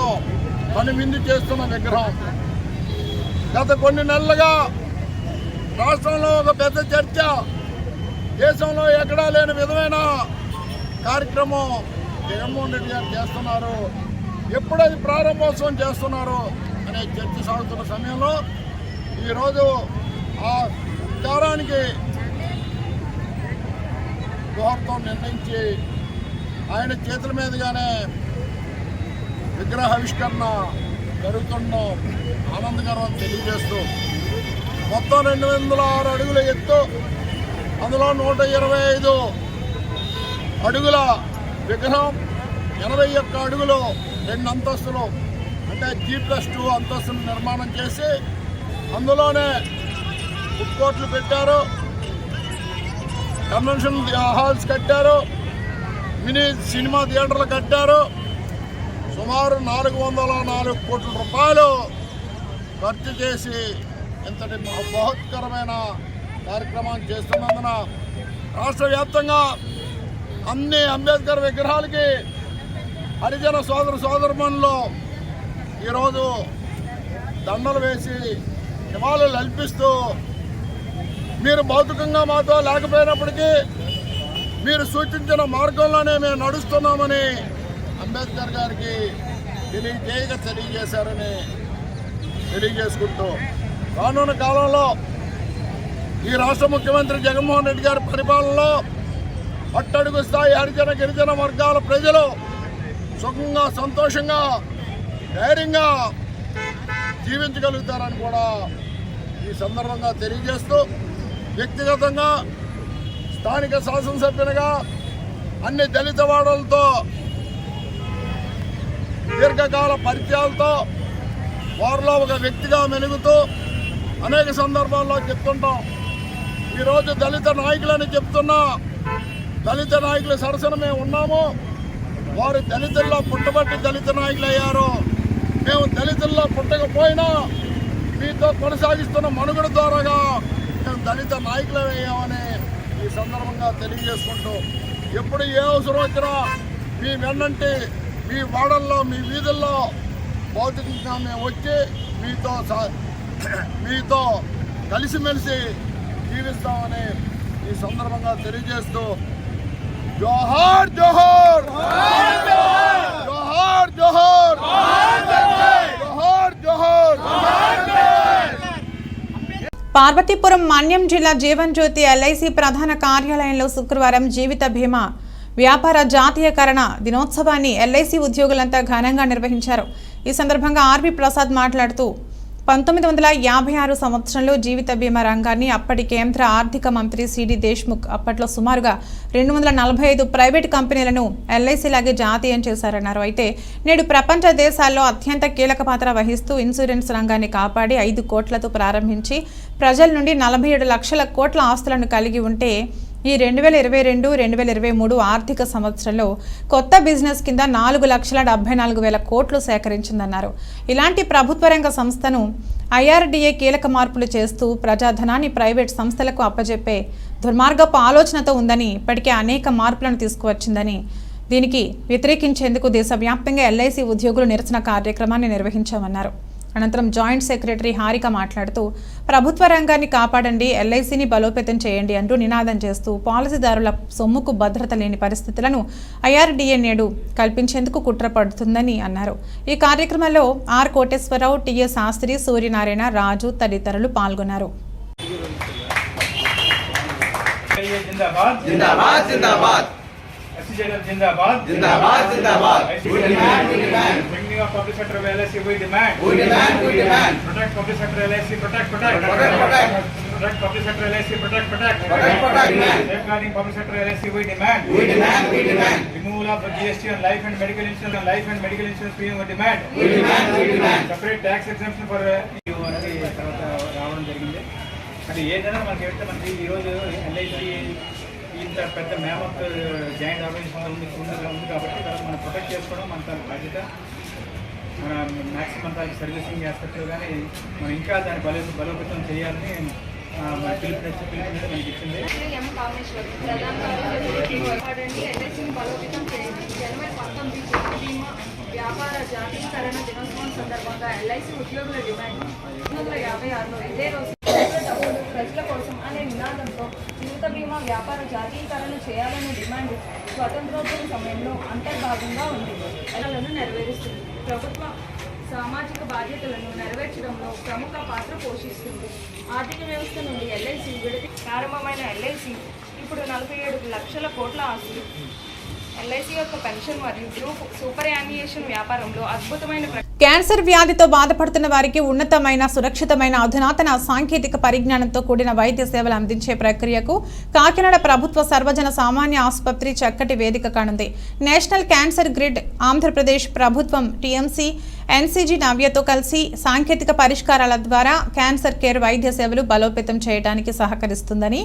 [SPEAKER 9] కనువిందు చేస్తున్న విగ్రహం. గత కొన్ని నెలలుగా రాష్ట్రంలో ఒక పెద్ద చర్చ, దేశంలో ఎక్కడా లేని విధమైన కార్యక్రమం జగన్మోహన్ రెడ్డి గారు చేస్తున్నారు, ఎప్పుడది ప్రారంభోత్సవం చేస్తున్నారు అనే చర్చ సాగుతున్న సమయంలో ఈరోజు ఆ విచారానికి ముహూర్తం నిర్ణయించి ఆయన చేతుల మీదుగానే విగ్రహావిష్కరణ జరుగుతుండడం ఆనందకరం తెలియజేస్తూ మొత్తం 206 అడుగుల ఎత్తు, అందులో 125 అడుగుల విగ్రహం 81 అడుగులు 2 అంతస్తులు అంటే G+2 అంతస్తులు నిర్మాణం చేసి అందులోనే ఫుడ్ కోర్టులు పెట్టారు, కన్వెన్షన్ హాల్స్ కట్టారు, మినీ సినిమా థియేటర్లు కట్టారు. సుమారు 404 కోట్ల రూపాయలు ఖర్చు చేసి ఇంతటి బృహత్కరమైన కార్యక్రమాన్ని చేస్తున్నందున రాష్ట్ర వ్యాప్తంగా అన్ని అంబేద్కర్ విగ్రహాలకి హరిజన సోదరమణులు ఈరోజు దండలు వేసి నివాళులు అర్పిస్తూ మీరు భౌతికంగా మాతో లేకపోయినప్పటికీ మీరు సూచించిన మార్గంలోనే మేము నడుస్తున్నామని అంబేద్కర్ గారికి తెలియజేశారని తెలియజేసుకుంటూ రానున్న కాలంలో ఈ రాష్ట్ర ముఖ్యమంత్రి జగన్మోహన్ రెడ్డి గారి పరిపాలనలో అట్టడుగు స్థాయి హరిజన గిరిజన వర్గాల ప్రజలు సుఖంగా సంతోషంగా ధైర్యంగా జీవించగలుగుతారని కూడా ఈ సందర్భంగా తెలియజేస్తూ వ్యక్తిగతంగా స్థానిక శాసనసభ్యునిగా అన్ని దళిత వాడలతో దీర్ఘకాల పరిచయాలతో వారిలో ఒక వ్యక్తిగా మెలుగుతూ అనేక సందర్భాల్లో చెప్తుంటాం. ఈరోజు దళిత నాయకులని చెప్తున్నా దళిత నాయకుల సరసన మేము ఉన్నాము. వారు దళితుల్లో పుట్టబట్టి దళిత నాయకులు అయ్యారు. మేము దళితుల్లో పుట్టకపోయినా మీతో కొనసాగిస్తున్న మనుగడ ద్వారాగా మేము దళిత నాయకులు అయ్యామని ఈ సందర్భంగా తెలియజేసుకుంటూ ఎప్పుడు ఏ అవసరం వచ్చినా మీ వెన్నంటి మీ వాడల్లో మీ వీధుల్లో భౌతికంగా మేము వచ్చి మీతో కలిసిమెలిసి జీవిస్తామని ఈ సందర్భంగా తెలియజేస్తూ జోహార్ జోహార్ జోహార్ జోహార్ జోహార్ జోహార్.
[SPEAKER 1] పార్వతీపురం మన్యం జిల్లా జీవన్ జ్యోతి ఎల్ఐసి ప్రధాన కార్యాలయంలో శుక్రవారం జీవిత బీమా వ్యాపార జాతీయకరణ దినోత్సవాన్ని ఎల్ఐసి ఉద్యోగులంతా ఘనంగా నిర్వహించారు. ఈ సందర్భంగా ఆర్వి ప్రసాద్ మాట్లాడుతూ 1956 సంవత్సరంలో జీవిత బీమా రంగాన్ని అప్పటి కేంద్ర ఆర్థిక మంత్రి సిడి దేశ్ముఖ్ అప్పట్లో సుమారుగా 245 ప్రైవేట్ కంపెనీలను ఎల్ఐసిలాగే జాతీయం చేశారన్నారు. అయితే నేడు ప్రపంచ దేశాల్లో అత్యంత కీలక పాత్ర వహిస్తూ ఇన్సూరెన్స్ రంగాన్ని కాపాడి 5 కోట్లతో ప్రారంభించి ప్రజల నుండి 47 లక్షల కోట్ల ఆస్తులను కలిగి ఉంటే ఈ 2022-2023 ఆర్థిక సంవత్సరంలో కొత్త బిజినెస్ కింద 4,74,000 కోట్లు సేకరించిందన్నారు. ఇలాంటి ప్రభుత్వ రంగ సంస్థను ఐఆర్డీఏ కీలక మార్పులు చేస్తూ ప్రజాధనాన్ని ప్రైవేట్ సంస్థలకు అప్పజెప్పే దుర్మార్గపు ఆలోచనతో ఉందని, ఇప్పటికే అనేక మార్పులను తీసుకువచ్చిందని, దీనికి వ్యతిరేకించేందుకు దేశవ్యాప్తంగా ఎల్ఐసి ఉద్యోగులు నిరసన కార్యక్రమాన్ని నిర్వహించామన్నారు. అనంతరం జాయింట్ సెక్రటరీ హారిక మాట్లాడుతూ ప్రభుత్వ రంగాన్ని కాపాడండి, ఎల్ఐసిని బలోపేతం చేయండి అంటూ నినాదం చేస్తూ పాలసీదారుల సొమ్ముకు భద్రత లేని పరిస్థితులను ఐఆర్డీఏ నేడు కల్పించేందుకు కుట్ర పడుతుందని అన్నారు. ఈ కార్యక్రమంలో ఆర్ కోటేశ్వరరావు, టిఎస్ శాస్త్రి, సూర్యనారాయణ, రాజు తదితరులు పాల్గొన్నారు.
[SPEAKER 10] जिंदाबाद जिंदाबाद जिंदाबाद bringing up public sector LIC we demand protect public sector LIC protect public sector LIC protect safeguarding public sector LIC we demand removal of GST on life and medical insurance we demand separate tax exemption for అనేది తర్వాత రావడం జరిగింది. అంటే ఏదైనా మనకి ఈరోజు ఎల్ఐసి ఇంత పెద్ద మేమత్ జాయింట్ ఆర్గనైజేషన్ ఉంది కాబట్టి తర్వాత మనం ప్రొటెక్ట్ చేసుకోవడం మన తన బాధ్యత. మన మ్యాక్సిమం దానికి సర్వీసింగ్ ఆస్పెక్ట్లో కానీ మనం ఇంకా దాన్ని బలోపేతం చేయాలని పిలుపు మనకి ఇచ్చింది.
[SPEAKER 11] వ్యాపార జాతీయకరణ దినోత్సవం సందర్భంగా ఎల్ఐసి ఉద్యోగుల డిమాండ్ 1956లో ఇదే రోజు ప్రజల కోసం అనే నినాదంతో జీవిత బీమా వ్యాపార జాతీయకరణ చేయాలనే డిమాండ్ స్వతంత్రోద్యమ సమయంలో అంతర్భాగంగా ఉంది. ఎల్లను నెరవేరుస్తుంది. ప్రభుత్వ సామాజిక బాధ్యతలను నెరవేర్చడంలో ప్రముఖ పాత్ర పోషిస్తుంది. ఆర్థిక వ్యవస్థ నుండి ఎల్ఐసి విడిది ప్రారంభమైన ఎల్ఐసి ఇప్పుడు 47 లక్షల కోట్ల ఆస్తులు. ఎల్ఐసి యొక్క పెన్షన్ మరియు గ్రూప్ సూపర్ యాన్యుయేషన్ వ్యాపారంలో అద్భుతమైన
[SPEAKER 1] క్యాన్సర్ వ్యాధితో బాధపడుతున్న వారికి ఉన్నతమైన సురక్షితమైన అధునాతన సాంకేతిక పరిజ్ఞానంతో కూడిన వైద్య సేవలు అందించే ప్రక్రియకు కాకినాడ ప్రభుత్వ సర్వజన సామాన్య ఆసుపత్రి చక్కటి వేదిక కానుంది. నేషనల్ క్యాన్సర్ గ్రిడ్, ఆంధ్రప్రదేశ్ ప్రభుత్వం, టీఎంసీ, ఎన్సీజీ నవ్యతో కలిసి సాంకేతిక పరిష్కారాల ద్వారా క్యాన్సర్ కేర్ వైద్య సేవలు బలోపేతం చేయడానికి సహకరిస్తుందని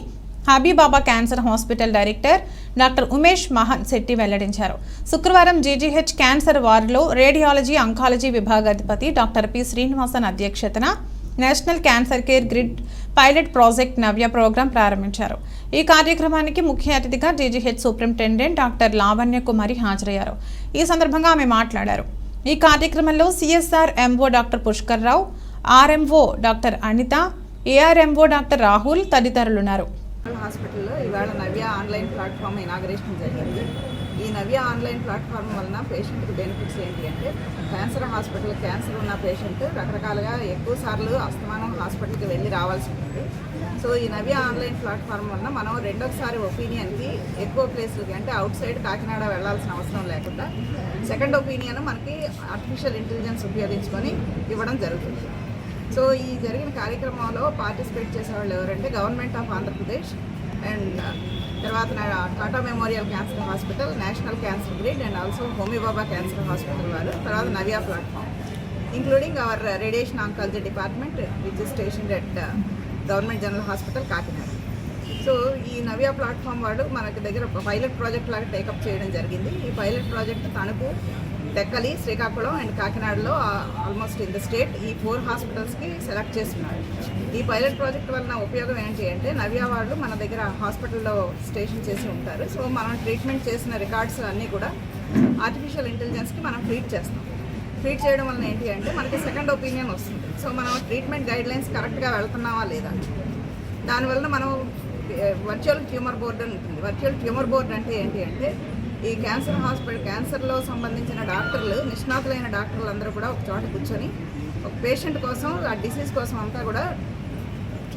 [SPEAKER 1] హబీబాబా cancer hospital director doctor Umesh మహన్ Shetty వెల్లడించారు. శుక్రవారం జీజీహెచ్ క్యాన్సర్ వార్డులో radiology oncology విభాగాధిపతి doctor P Srinivasan అధ్యక్షతన national cancer care grid pilot project నవ్య ప్రోగ్రాం ప్రారంభించారు. ఈ కార్యక్రమానికి ముఖ్య అతిథిగా జీజీహెచ్ సూపరింటెండెంట్ డాక్టర్ లావణ్య కుమారి హాజరయ్యారు. ఈ సందర్భంగా ఆమె మాట్లాడారు. ఈ కార్యక్రమంలో సిఎస్ఆర్ ఎంఓ డాక్టర్ పుష్కర్ రావు, RMO doctor Anitha, ARMO doctor Rahul తదితరులున్నారు.
[SPEAKER 12] హాస్పిటల్లో ఇవాళ నవ్య ఆన్లైన్ ప్లాట్ఫామ్ ఇనాగరేషన్ జరిగింది. ఈ నవ్య ఆన్లైన్ ప్లాట్ఫామ్ వలన పేషెంట్కి బెనిఫిట్స్ ఏంటి అంటే, క్యాన్సర్ హాస్పిటల్ క్యాన్సర్ ఉన్న పేషెంట్ రకరకాలుగా ఎక్కువ సార్లు అస్తమానం హాస్పిటల్కి వెళ్ళి రావాల్సి ఉంటుంది. సో ఈ నవ్య ఆన్లైన్ ప్లాట్ఫామ్ వలన మనం రెండోసారి ఒపీనియన్కి ఎక్కువ ప్లేస్లకి అంటే అవుట్ సైడ్ కాకినాడ వెళ్లాల్సిన అవసరం లేకుండా సెకండ్ ఒపీనియన్ మనకి ఆర్టిఫిషియల్ ఇంటెలిజెన్స్ ఉపయోగించుకొని ఇవ్వడం జరుగుతుంది. సో ఈ జరిగిన కార్యక్రమంలో పార్టిసిపేట్ చేసేవాళ్ళు ఎవరంటే గవర్నమెంట్ ఆఫ్ ఆంధ్రప్రదేశ్ అండ్ తర్వాత Tata memorial cancer hospital, national cancer grid and also Homi Bhabha cancer hospital వారు, తర్వాత నవ్య platform including our radiation oncology department which is స్టేషన్డ్ at government general hospital Kakinada. So ఈ నవ్య ప్లాట్ఫామ్ వాడు మనకి దగ్గర పైలట్ ప్రాజెక్ట్ లాగా టేకప్ చేయడం జరిగింది. ఈ pilot project Tanuku, Tekkali, Srikakulam and కాకినాడలో ఆల్మోస్ట్ ఇన్ ద స్టేట్ ఈ 4 హాస్పిటల్స్కి సెలెక్ట్ చేస్తున్నారు. ఈ పైలట్ ప్రాజెక్ట్ వలన ఉపయోగం ఏంటి అంటే, నవ్య వాళ్ళు మన దగ్గర హాస్పిటల్లో స్టేషన్ చేసి ఉంటారు. సో మనం ట్రీట్మెంట్ చేసిన రికార్డ్స్ అన్నీ కూడా ఆర్టిఫిషియల్ ఇంటెలిజెన్స్కి మనం ఫీడ్ చేస్తాం. ఫీడ్ చేయడం వలన ఏంటి అంటే మనకి సెకండ్ ఒపీనియన్ వస్తుంది. సో మనం ట్రీట్మెంట్ గైడ్లైన్స్ కరెక్ట్గా వెళ్తున్నావా లేదా, దానివల్ల మనం వర్చువల్ ట్యూమర్ బోర్డు అని ఉంటుంది. వర్చువల్ ట్యూమర్ బోర్డు అంటే ఏంటి అంటే, ఈ క్యాన్సర్ హాస్పిటల్ క్యాన్సర్లో సంబంధించిన డాక్టర్లు, నిష్ణాతులైన డాక్టర్లు అందరూ కూడా ఒక చోట కూర్చొని ఒక పేషెంట్ కోసం, ఆ డిసీజ్ కోసం అంతా కూడా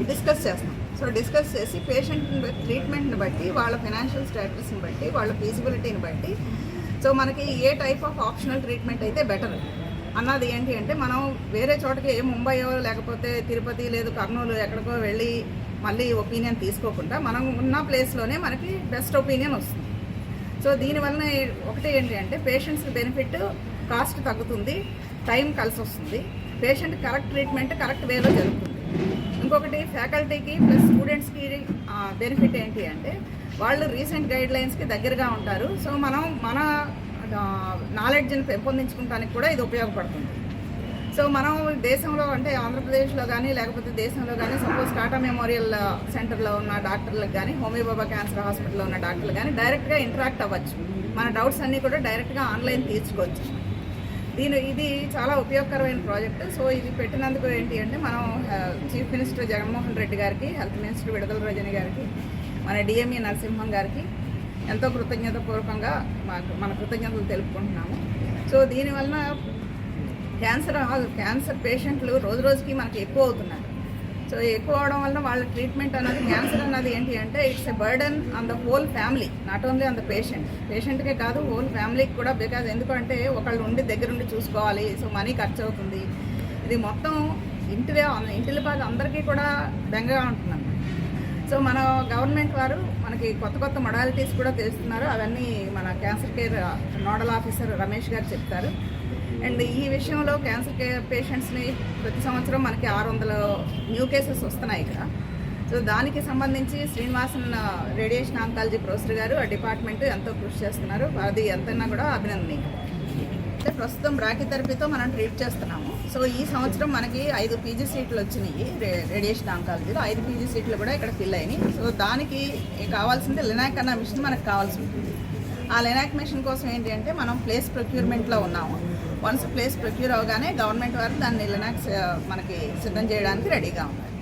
[SPEAKER 12] డిస్కస్ చేస్తాం. సో డిస్కస్ చేసి పేషెంట్ ట్రీట్మెంట్ని బట్టి, వాళ్ళ ఫైనాన్షియల్ స్టేటస్ని బట్టి, వాళ్ళ ఫీజిబిలిటీని బట్టి, సో మనకి ఏ టైప్ ఆఫ్ ఆప్షనల్ ట్రీట్మెంట్ అయితే బెటర్ అన్నది ఏంటి అంటే, మనం వేరే చోటకి ముంబైయో లేకపోతే తిరుపతి లేదు కర్నూలు ఎక్కడికో వెళ్ళి మళ్ళీ ఒపీనియన్ తీసుకోకుండా మనం ఉన్న ప్లేస్లోనే మనకి బెస్ట్ ఒపీనియన్ వస్తుంది. సో దీనివల్ల ఒకటి ఏంటి అంటే పేషెంట్స్కి బెనిఫిట్, కాస్ట్ తగ్గుతుంది, టైం కలిసి వస్తుంది, పేషెంట్ కరెక్ట్ ట్రీట్మెంట్ కరెక్ట్ వేలో జరుగుతుంది. ఇంకొకటి ఫ్యాకల్టీకి ప్లస్ స్టూడెంట్స్కి బెనిఫిట్ ఏంటి అంటే, వాళ్ళు రీసెంట్ గైడ్లైన్స్కి దగ్గరగా ఉంటారు. సో మనం మన నాలెడ్జ్ని పెంపొందించుకోవడానికి కూడా ఇది ఉపయోగపడుతుంది. సో మనం దేశంలో అంటే ఆంధ్రప్రదేశ్లో కానీ లేకపోతే దేశంలో కానీ సపోజ్ టాటా మెమోరియల్ సెంటర్లో ఉన్న డాక్టర్లకు కానీ, హోమీబాబా క్యాన్సర్ హాస్పిటల్లో ఉన్న డాక్టర్లు కానీ డైరెక్ట్గా ఇంటరాక్ట్ అవ్వచ్చు. మన డౌట్స్ అన్నీ కూడా డైరెక్ట్గా ఆన్లైన్ తీర్చుకోవచ్చు. ఇది చాలా ఉపయోగకరమైన ప్రాజెక్ట్. సో ఇది పెట్టినందుకు ఏంటి అంటే, మనం చీఫ్ మినిస్టర్ జగన్మోహన్ రెడ్డి గారికి, హెల్త్ మినిస్టర్ విడదల రజని గారికి, మన డిఎంఈ నరసింహం గారికి ఎంతో కృతజ్ఞతాపూర్వకంగా మన కృతజ్ఞతలు తెలుపుకుంటున్నాము. సో దీనివల్ల క్యాన్సర్ పేషెంట్లు రోజు రోజుకి మనకి ఎక్కువ అవుతున్నారు. సో ఎక్కువ అవడం వల్ల వాళ్ళ ట్రీట్మెంట్ అన్నది, క్యాన్సర్ అన్నది ఏంటి అంటే it's a burden on the whole family, not only on the పేషెంట్కే కాదు హోల్ ఫ్యామిలీకి కూడా. బికాజ్ ఎందుకంటే ఒకళ్ళు ఉండి దగ్గరుండి చూసుకోవాలి, సో మనీ ఖర్చు అవుతుంది. ఇది మొత్తం ఇంటిలో పాటు అందరికీ కూడా బెంగగా ఉంటున్నాం. సో మన గవర్నమెంట్ వారు మనకి కొత్త మొడాలిటీస్ కూడా తెలుస్తున్నారు. అవన్నీ మన cancer care nodal officer Ramesh గారు చెప్తారు. అండ్ ఈ విషయంలో క్యాన్సర్ కేర్ పేషెంట్స్ని ప్రతి సంవత్సరం మనకి 600 న్యూ కేసెస్ వస్తున్నాయి ఇక్కడ. సో దానికి సంబంధించి శ్రీనివాసన్ రేడియేషన్ ఆంకాలజీ ప్రొఫెసర్ గారు, ఆ డిపార్ట్మెంట్ ఎంతో కృషి చేస్తున్నారు. అది ఎంతైనా కూడా అభినందనీయం. ప్రస్తుతం బ్రాకిథెరపీతో మనం ట్రీట్ చేస్తున్నాము. సో ఈ సంవత్సరం మనకి 5 పీజీ సీట్లు వచ్చినాయి రేడియేషన్ ఆంకాలజీలో. 5 పీజీ సీట్లు కూడా ఇక్కడ ఫిల్ అయినాయి. సో దానికి కావాల్సింది లినాక్ అన్న మిషన్ మనకు కావాల్సి ఉంటుంది. ఆ లినాక్ మిషన్ కోసం ఏంటి అంటే, మనం ప్లేస్ ప్రొక్యూర్మెంట్లో ఉన్నాము. వన్స్ ప్లేస్ ప్రొక్యూర్ అవగానే గవర్నమెంట్ వారు దాన్ని లినాక్స్ మనకి సిద్ధం చేయడానికి రెడీగా ఉన్నారు.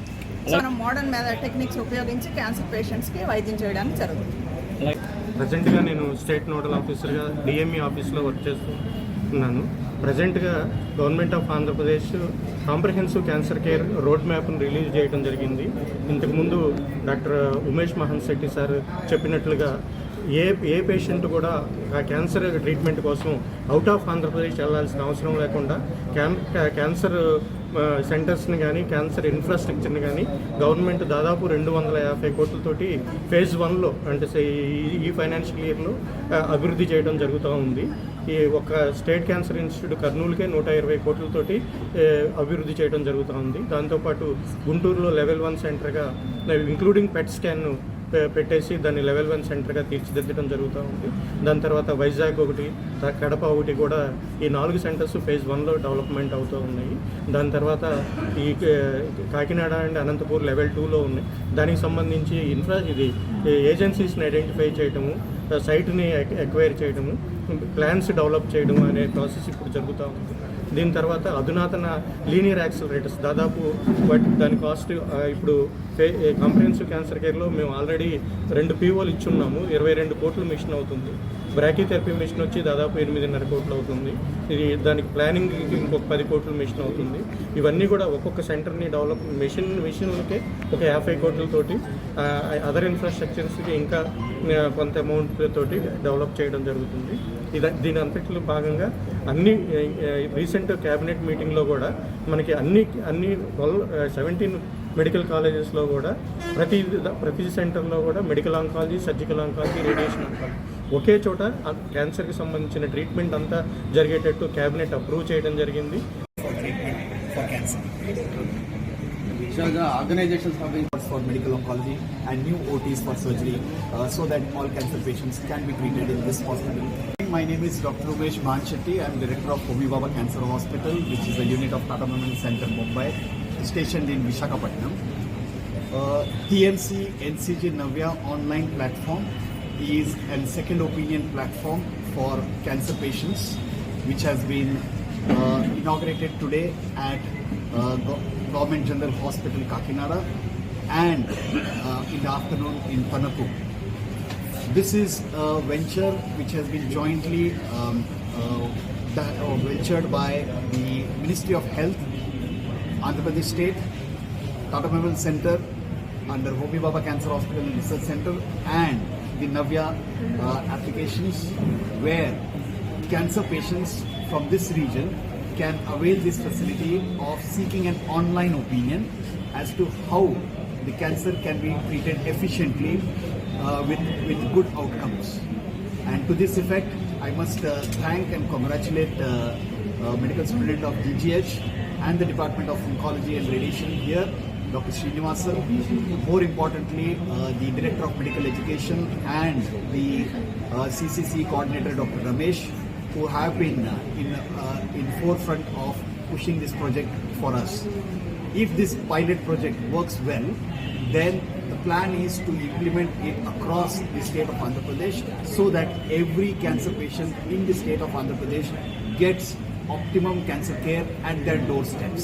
[SPEAKER 12] సో మనం మోడర్న్ టెక్నిక్స్ ఉపయోగించి క్యాన్సర్ పేషెంట్స్కి వైద్యం చేయడానికి జరుగుతుంది.
[SPEAKER 13] ప్రజెంట్గా నేను స్టేట్ నోడల్ ఆఫీసర్గా డిఎంఈ ఆఫీస్లో వర్క్ చేస్తున్నాను. ప్రజెంట్గా government of Andhra Pradesh comprehensive cancer care road మ్యాప్ను రిలీజ్ చేయడం జరిగింది. ఇంతకుముందు డాక్టర్ ఉమేష్ మహన్ శెట్టి సార్ చెప్పినట్లుగా ఏ పేషెంట్ కూడా ఆ క్యాన్సర్ ట్రీట్మెంట్ కోసం అవుట్ ఆఫ్ ఆంధ్రప్రదేశ్ వెళ్ళాల్సిన అవసరం లేకుండా క్యాన్సర్ సెంటర్స్ని కానీ క్యాన్సర్ ఇన్ఫ్రాస్ట్రక్చర్ని కానీ గవర్నమెంట్ దాదాపు 250 కోట్లతోటి ఫేజ్ 1లో అంటే ఈ ఫైనాన్షియల్ ఇయర్లో అభివృద్ధి చేయడం జరుగుతూ ఉంది. ఈ ఒక స్టేట్ క్యాన్సర్ ఇన్స్టిట్యూట్ కర్నూలుకే 120 కోట్లతోటి అభివృద్ధి చేయడం జరుగుతూ ఉంది. దాంతోపాటు గుంటూరులో లెవెల్ 1 సెంటర్గా ఇంక్లూడింగ్ పెట్ స్కాన్ పెట్టేసి దాన్ని లెవెల్ 1 సెంటర్గా తీర్చిదిద్దడం జరుగుతూ ఉంది. దాని తర్వాత వైజాగ్ ఒకటి, కడప ఒకటి కూడా ఈ 4 సెంటర్స్ ఫేజ్ 1లో డెవలప్మెంట్ అవుతూ ఉన్నాయి. దాని తర్వాత ఈ కాకినాడ అండ్ అనంతపూర్ లెవెల్ 2లో ఉన్నాయి. దానికి సంబంధించి ఇది ఏజెన్సీస్ని ఐడెంటిఫై చేయడము, సైట్ని ఎక్వైర్ చేయడము, ప్లాన్స్ డెవలప్ చేయడం అనే ప్రాసెస్ ఇప్పుడు జరుగుతూ ఉంది. దీని తర్వాత అధునాతన లీనియర్ యాక్సిలరేటర్స్ దాదాపు దాని కాస్ట్ ఇప్పుడు కాంప్రహెన్సివ్ క్యాన్సర్ కేర్లో మేము ఆల్రెడీ 2 POలు ఇచ్చున్నాము. 22 కోట్ల మిషన్ అవుతుంది. బ్రాకీథెరపీ మిషన్ వచ్చి దాదాపు 8.5 కోట్లు అవుతుంది. ఇది దానికి ప్లానింగ్ ఇంకొక 10 కోట్ల మిషన్ అవుతుంది. ఇవన్నీ కూడా ఒక్కొక్క సెంటర్ని డెవలప్ మిషన్లకే ఒక 50 కోట్లతోటి అదర్ ఇన్ఫ్రాస్ట్రక్చర్స్కి ఇంకా కొంత అమౌంట్ తోటి డెవలప్ చేయడం జరుగుతుంది. దీని అంతట్లో భాగంగా అన్ని రీసెంట్ క్యాబినెట్ మీటింగ్లో కూడా మనకి అన్ని 17 మెడికల్ కాలేజెస్లో కూడా ప్రతి సెంటర్లో కూడా medical oncology, surgical oncology, radiation oncology ఒకే చోట క్యాన్సర్కి సంబంధించిన ట్రీట్మెంట్ అంతా జరిగేటట్టు క్యాబినెట్ అప్రూవ్ చేయడం జరిగింది.
[SPEAKER 3] So the organizations have been for medical oncology and new OTs for surgery so that all cancer patients can be treated in this hospital. My name is Dr. Umesh Manshetty. I am Director of Homi Baba Cancer Hospital, which is a unit of Tata Memorial Center, Mumbai, stationed in Visakhapatnam. TMC NCG Navya online platform is a second opinion platform for cancer patients, which has been inaugurated today at Government General Hospital, Kakinada, and in the afternoon in Panapu. This is a venture which has been jointly ventured by the Ministry of Health, Andhra Pradesh State, Tata Memorial Center under Homi Baba Cancer Hospital and Research Center, and the Navya applications, where cancer patients from this region can avail this facility of seeking an online opinion as to how the cancer can be treated efficiently with good outcomes. And to this effect, I must thank and congratulate medical student of DGH and the Department of Oncology and Radiation here, Dr. Srinivasan, more importantly the Director of Medical Education and the CCC Coordinator Dr. Ramesh, who have been in forefront of pushing this project for us. If this pilot project works well, then the plan is to implement it across the state of Andhra Pradesh so that every cancer patient in the state of Andhra Pradesh gets optimum cancer care at their doorsteps.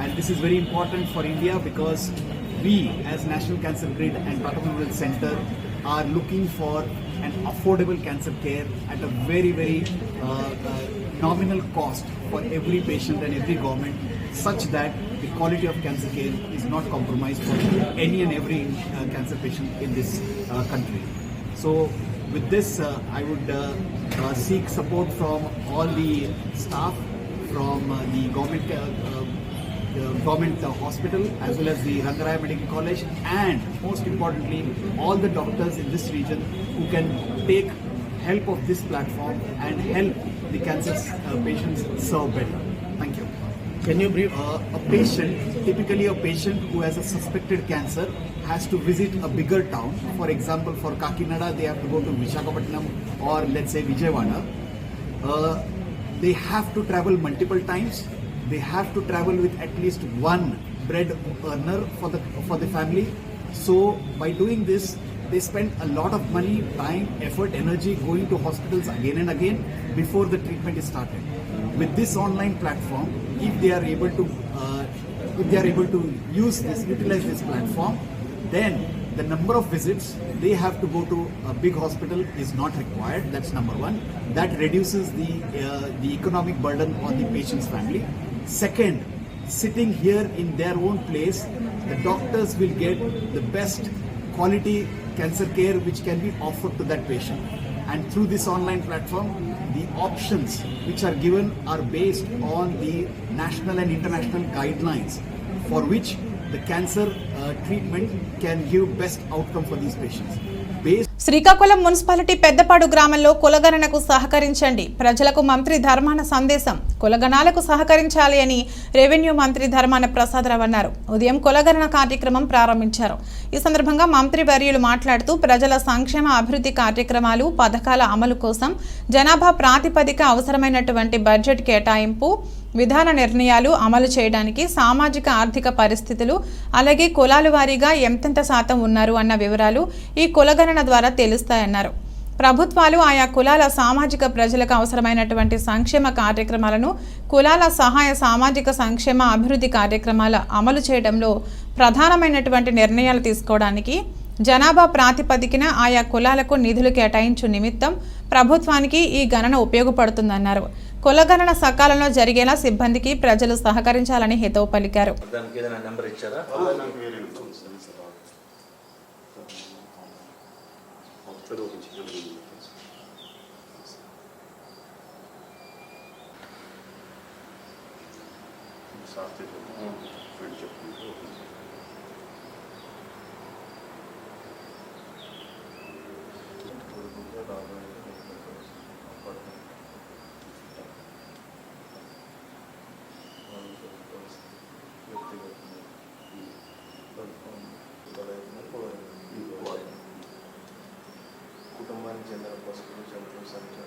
[SPEAKER 3] And this is very important for India because we as National Cancer Grid and Tata Memorial Center are looking for an affordable cancer care at a very, very nominal cost for every patient and every government, such that the quality of cancer care is not compromised for any and every cancer patient in this country. So with this, I would seek support from all the staff from the government hospital as well as the Rangaraya Medical College, and most importantly all the doctors in this region who can take help of this platform and help the cancer patients serve better. Thank you. Can you brief? Typically a patient who has a suspected cancer has to visit a bigger town. For example, for Kakinada they have to go to Visakhapatnam or let's say Vijayawada. They have to travel multiple times. They have to travel with at least one bread earner for the family. So by doing this, they spend a lot of money, time, effort, energy going to hospitals again and again before the treatment is started. With this online platform, if they are able to utilize this platform, then the number of visits they have to go to a big hospital is not required. That's number one. That reduces the economic burden on the patient's family. Second, sitting here in their own place, the doctors will get the best quality cancer care which can be offered to that patient. And through this online platform, the options which are given are based on the national and international guidelines for which the cancer treatment can give best outcome for these patients.
[SPEAKER 1] Srikakulam municipality Peddapadu గ్రామంలో కులగణనకు సహకరించండి, ప్రజలకు మంత్రి ధర్మాన సందేశం. కులగణాలకు సహకరించాలి అని రెవెన్యూ మంత్రి ధర్మాన ప్రసాదరావు అన్నారు. ఉదయం కులగణన కార్యక్రమం ప్రారంభించారు. ఈ సందర్భంగా మంత్రి వర్యులు మాట్లాడుతూ ప్రజల సంక్షేమ అభివృద్ధి కార్యక్రమాలు పథకాల అమలు కోసం జనాభా ప్రాతిపదిక అవసరమైనటువంటి బడ్జెట్ కేటాయింపు విధాన నిర్ణయాలు అమలు చేయడానికి సామాజిక ఆర్థిక పరిస్థితులు అలాగే కులాల వారీగా ఎంతెంత శాతం ఉన్నారు అన్న వివరాలు ఈ కులగణన ద్వారా తెలుస్తాయన్నారు. ప్రభుత్వాలు ఆయా కులాల సామాజిక ప్రజలకు అవసరమైనటువంటి సంక్షేమ కార్యక్రమాలను కులాల సహాయ సామాజిక సంక్షేమ అభివృద్ధి కార్యక్రమాల అమలు చేయడంలో ప్రధానమైనటువంటి నిర్ణయాలు తీసుకోవడానికి జనాభా ప్రాతిపదికన ఆయా కులాలకు నిధులు కేటాయించు నిమిత్తం ప్రభుత్వానికి ఈ గణన ఉపయోగపడుతుందన్నారు. కులగణన సకాలంలో జరిగేలా సిబ్బందికి ప్రజలు సహకరించాలని హితవు పలికారు.
[SPEAKER 14] కుటుంబానికి చెందిన పసుపు జంతువుల సంఖ్య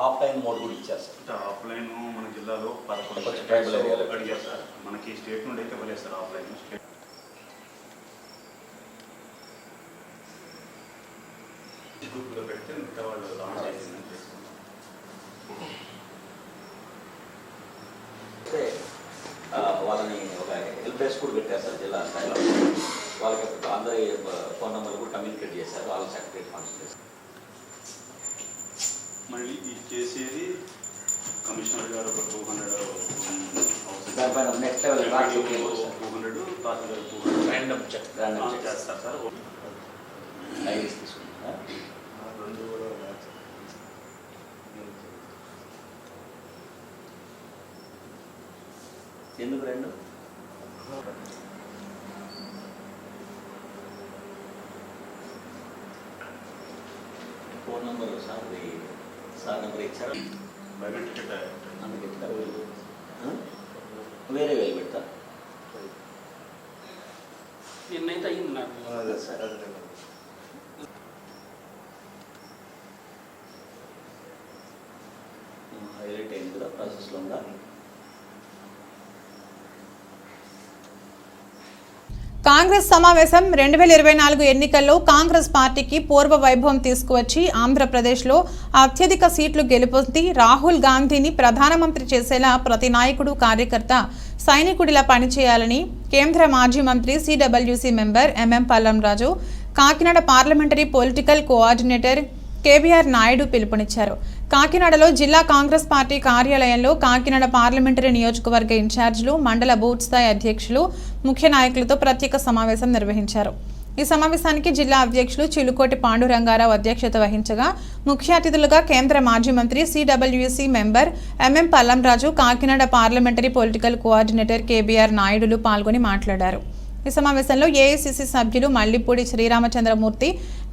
[SPEAKER 15] ఆఫ్లైన్ మోడ్ కూడా ఇచ్చారు సార్.
[SPEAKER 16] ఆఫ్లైన్ మన జిల్లాలో 11 అడిగారు సార్. మనకి స్టేట్ నుండి అయితే ఇవ్వలేదు సార్ ఆఫ్లైన్. గ్రూప్లో పెడితే మిగతా వాళ్ళు లాంచ్ చేసిందని
[SPEAKER 15] అంటే వాళ్ళని ఒక హెల్ప్ డెస్క్ కూడా పెట్టారు సార్ జిల్లా స్థాయిలో. వాళ్ళకి అందరి ఫోన్ నెంబర్ కూడా కమ్యూనికేట్ చేశారు. వాళ్ళ సెక్రటరీ ఫంక్షన్ చేశారు.
[SPEAKER 16] మళ్ళీ చేసేది కమిషనర్ గారు ఒక 200
[SPEAKER 15] దానిపైన నెక్స్ట్ లెవెల్
[SPEAKER 16] 200 తహసీల్దార్ 200
[SPEAKER 15] ర్యాండమ్ చెక్
[SPEAKER 16] చేస్తారు సార్.
[SPEAKER 15] ఐడీస్ తీసుకుంటారా? ఎందుకు రెండు? ఫోన్ నెంబర్ సార్ నెంబర్ ఇచ్చారు.
[SPEAKER 16] బయోమెట్రిక్
[SPEAKER 15] అందుకే వేరే వేలు పెడతా
[SPEAKER 10] నిన్నైతే అయింది నాకు.
[SPEAKER 15] అదే సార్. హైలైట్ అయింది కూడా ప్రాసెస్లో ఉందా?
[SPEAKER 1] కాంగ్రెస్ సమావేశం 2024 ఎన్నికల్లో కాంగ్రెస్ పార్టీకి పూర్వ వైభవం తీసుకువచ్చి ఆంధ్రప్రదేశ్లో అత్యధిక సీట్లు గెలుపొంది రాహుల్ గాంధీని ప్రధానమంత్రి చేసేలా ప్రతి నాయకుడు కార్యకర్త సైనికుడిలా పనిచేయాలని కేంద్ర మాజీ మంత్రి CWC member MM Pallam Raju, Kakinada parliamentary political coordinator KBR Naidu పిలుపునిచ్చారు. కాకినాడలో జిల్లా కాంగ్రెస్ పార్టీ కార్యాలయంలో కాకినాడ పార్లమెంటరీ నియోజకవర్గ ఇన్ఛార్జీలు, మండల బూత్ స్థాయి అధ్యక్షులు, ముఖ్య నాయకులతో ప్రత్యేక సమావేశం నిర్వహించారు. ఈ సమావేశానికి జిల్లా అధ్యక్షులు చిలుకోటి పాండురంగారావు అధ్యక్షత వహించగా ముఖ్య అతిథులుగా కేంద్ర మాజీ మంత్రి CWC member MM Pallam Raju, Kakinada parliamentary political coordinator KBR నాయుడులు పాల్గొని మాట్లాడారు. ఈ సమావేశంలో ఏఐసిసి సభ్యులు మల్లిపూడి శ్రీరామచంద్రమూర్తి,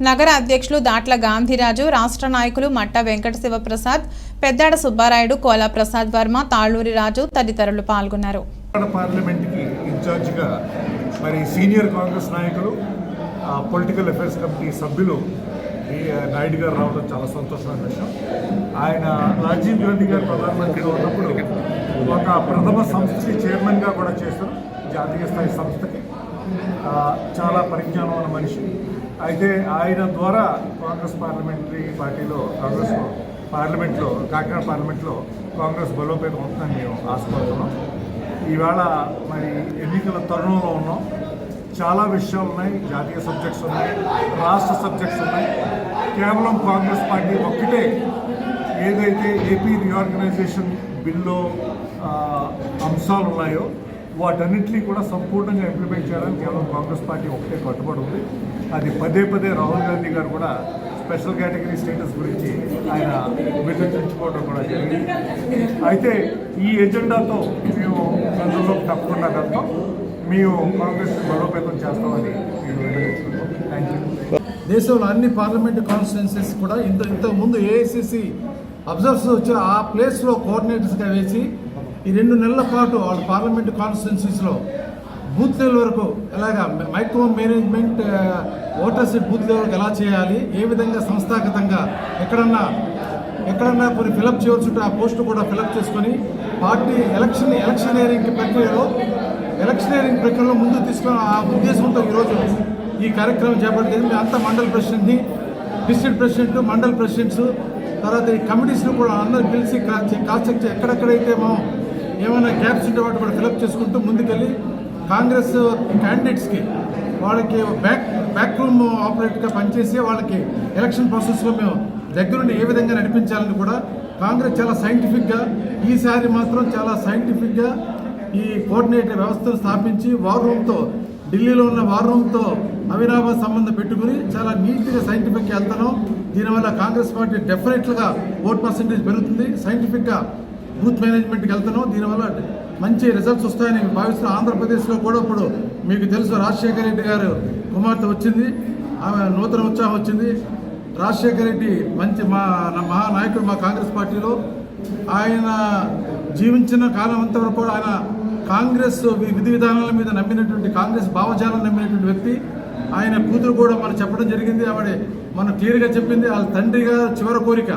[SPEAKER 1] నగర అధ్యక్షులు దాట్ల గాంధీరాజు, రాష్ట్ర నాయకులు మట్ట వెంకట శివప్రసాద్, పెద్దాడ సుబ్బారాయుడు, కోలా ప్రసాద్ వర్మ, తాళ్ళూరి రాజు తదితరులు పాల్గొన్నారు.
[SPEAKER 17] పార్లమెంట్కి ఇన్ఛార్జిగా మరి సీనియర్ కాంగ్రెస్ నాయకులు, పొలిటికల్ అఫైర్స్ కమిటీ సభ్యులు నాయుడు గారు రావడం చాలా సంతోషమైన విషయం. ఆయన రాజీవ్ గాంధీ గారు ప్రధానమంత్రిగా ఉన్నప్పుడు ఒక ప్రథమ సంస్థకి చైర్మన్గా కూడా చేశారు, జాతీయ స్థాయి సంస్థకి. చాలా పరిజ్ఞానం ఉన్న మనిషి. అయితే ఆయన ద్వారా కాంగ్రెస్ పార్లమెంటరీ పార్టీలో పార్లమెంట్లో కాకినాడ పార్లమెంట్లో కాంగ్రెస్ బలోపేతం అవుతుందని మేము ఆశపడుతున్నాం. ఈవేళ మరి ఎన్నికల తరుణంలో ఉన్నాం. చాలా విషయాలు ఉన్నాయి, జాతీయ సబ్జెక్ట్స్ ఉన్నాయి, రాష్ట్ర సబ్జెక్ట్స్ ఉన్నాయి. కేవలం కాంగ్రెస్ పార్టీ ఒక్కటే ఏదైతే ఏపీ రీఆర్గనైజేషన్ బిల్లో అంశాలు ఉన్నాయో వాటన్నింటినీ కూడా సంపూర్ణంగా ఇంప్లిమెంట్ చేయడానికి కేవలం కాంగ్రెస్ పార్టీ ఒకటే కట్టుబడి ఉంది. అది పదే పదే రాహుల్ గాంధీ గారు కూడా స్పెషల్ కేటగిరీ స్టేటస్ గురించి ఆయన విభజించుకోవడం కూడా జరిగింది. అయితే ఈ ఎజెండాతో మేము ప్రజల్లోకి తప్పకుండా వెళ్తాం. మేము కాంగ్రెస్ బలోపేతం చేస్తామని మేము విభజించుకుంటాం. Thank you.
[SPEAKER 18] దేశంలో అన్ని పార్లమెంటు కాన్స్టిట్యున్సీస్ కూడా ఇంతకుముందు ఏఐసిసి అబ్జర్వర్స్ వచ్చి ఆ ప్లేస్లో కోఆర్డినేటర్స్గా వేసి ఈ 2 నెలల పాటు వాళ్ళ పార్లమెంటు కాన్స్టిట్యున్సీస్లో బూత్ లెవెల్ వరకు ఎలాగా micro management voters booth level వరకు ఎలా చేయాలి, ఏ విధంగా సంస్థాగతంగా ఎక్కడన్నా కొన్ని ఫిలప్ చేయవలసి ఉంటే ఆ పోస్టు కూడా ఫిలప్ చేసుకొని పార్టీ ఎలక్షనీరింగ్ ప్రక్రియలో ముందుకు తీసుకుని ఆ ఉద్దేశంతో ఈరోజు ఈ కార్యక్రమం చేపట్టింది. అంతా మండల్ ప్రెసిడెంట్ని, డిస్ట్రిక్ట్ ప్రెసిడెంట్, మండల్ ప్రెసిడెంట్స్, తర్వాత ఈ కమిటీస్ని కూడా అందరూ పిలిచి కాస్ట్ ఎక్కడెక్కడైతే మనం ఏమైనా గ్యాప్స్ ఉంటే వాటి కూడా ఫిలప్ చేసుకుంటూ ముందుకెళ్ళి కాంగ్రెస్ క్యాండిడేట్స్కి వాళ్ళకి బ్యాక్ రూమ్ ఆపరేటర్గా పనిచేసి వాళ్ళకి ఎలక్షన్ ప్రాసెస్లో మేము దగ్గరుండి ఏ విధంగా నడిపించాలని కూడా కాంగ్రెస్ చాలా సైంటిఫిక్గా ఈసారి మాత్రం చాలా సైంటిఫిక్గా ఈ కోఆర్డినేటర్ వ్యవస్థను స్థాపించి వార్ రూమ్తో ఢిల్లీలో ఉన్న వార్ రూమ్తో అవినాభావ సంబంధం పెట్టుకుని చాలా నీట్గా సైంటిఫిక్గా వెళ్తున్నాం. దీనివల్ల కాంగ్రెస్ పార్టీ డెఫినెట్గా ఓట్ పర్సెంటేజ్ పెరుగుతుంది. సైంటిఫిక్గా బూత్ మేనేజ్మెంట్కి వెళ్తున్నాం. దీనివల్ల మంచి రిజల్ట్స్ వస్తాయని భావిస్తున్నాం. ఆంధ్రప్రదేశ్లో కూడా ఇప్పుడు మీకు తెలుసు రాజశేఖర రెడ్డి గారు కుమార్తె వచ్చింది, ఆమె నూతన ఉత్సాహం వచ్చింది. రాజశేఖర రెడ్డి మంచి మహానాయకుడు మా కాంగ్రెస్ పార్టీలో. ఆయన జీవించిన కాలం అంతవరకు కూడా ఆయన కాంగ్రెస్ విధి విధానాల మీద నమ్మినటువంటి, కాంగ్రెస్ భావజాలను నమ్మినటువంటి వ్యక్తి. ఆయన కూతురు కూడా మనం చెప్పడం జరిగింది. ఆవిడ మనం క్లియర్గా చెప్పింది వాళ్ళ తండ్రిగా చివరి కోరిక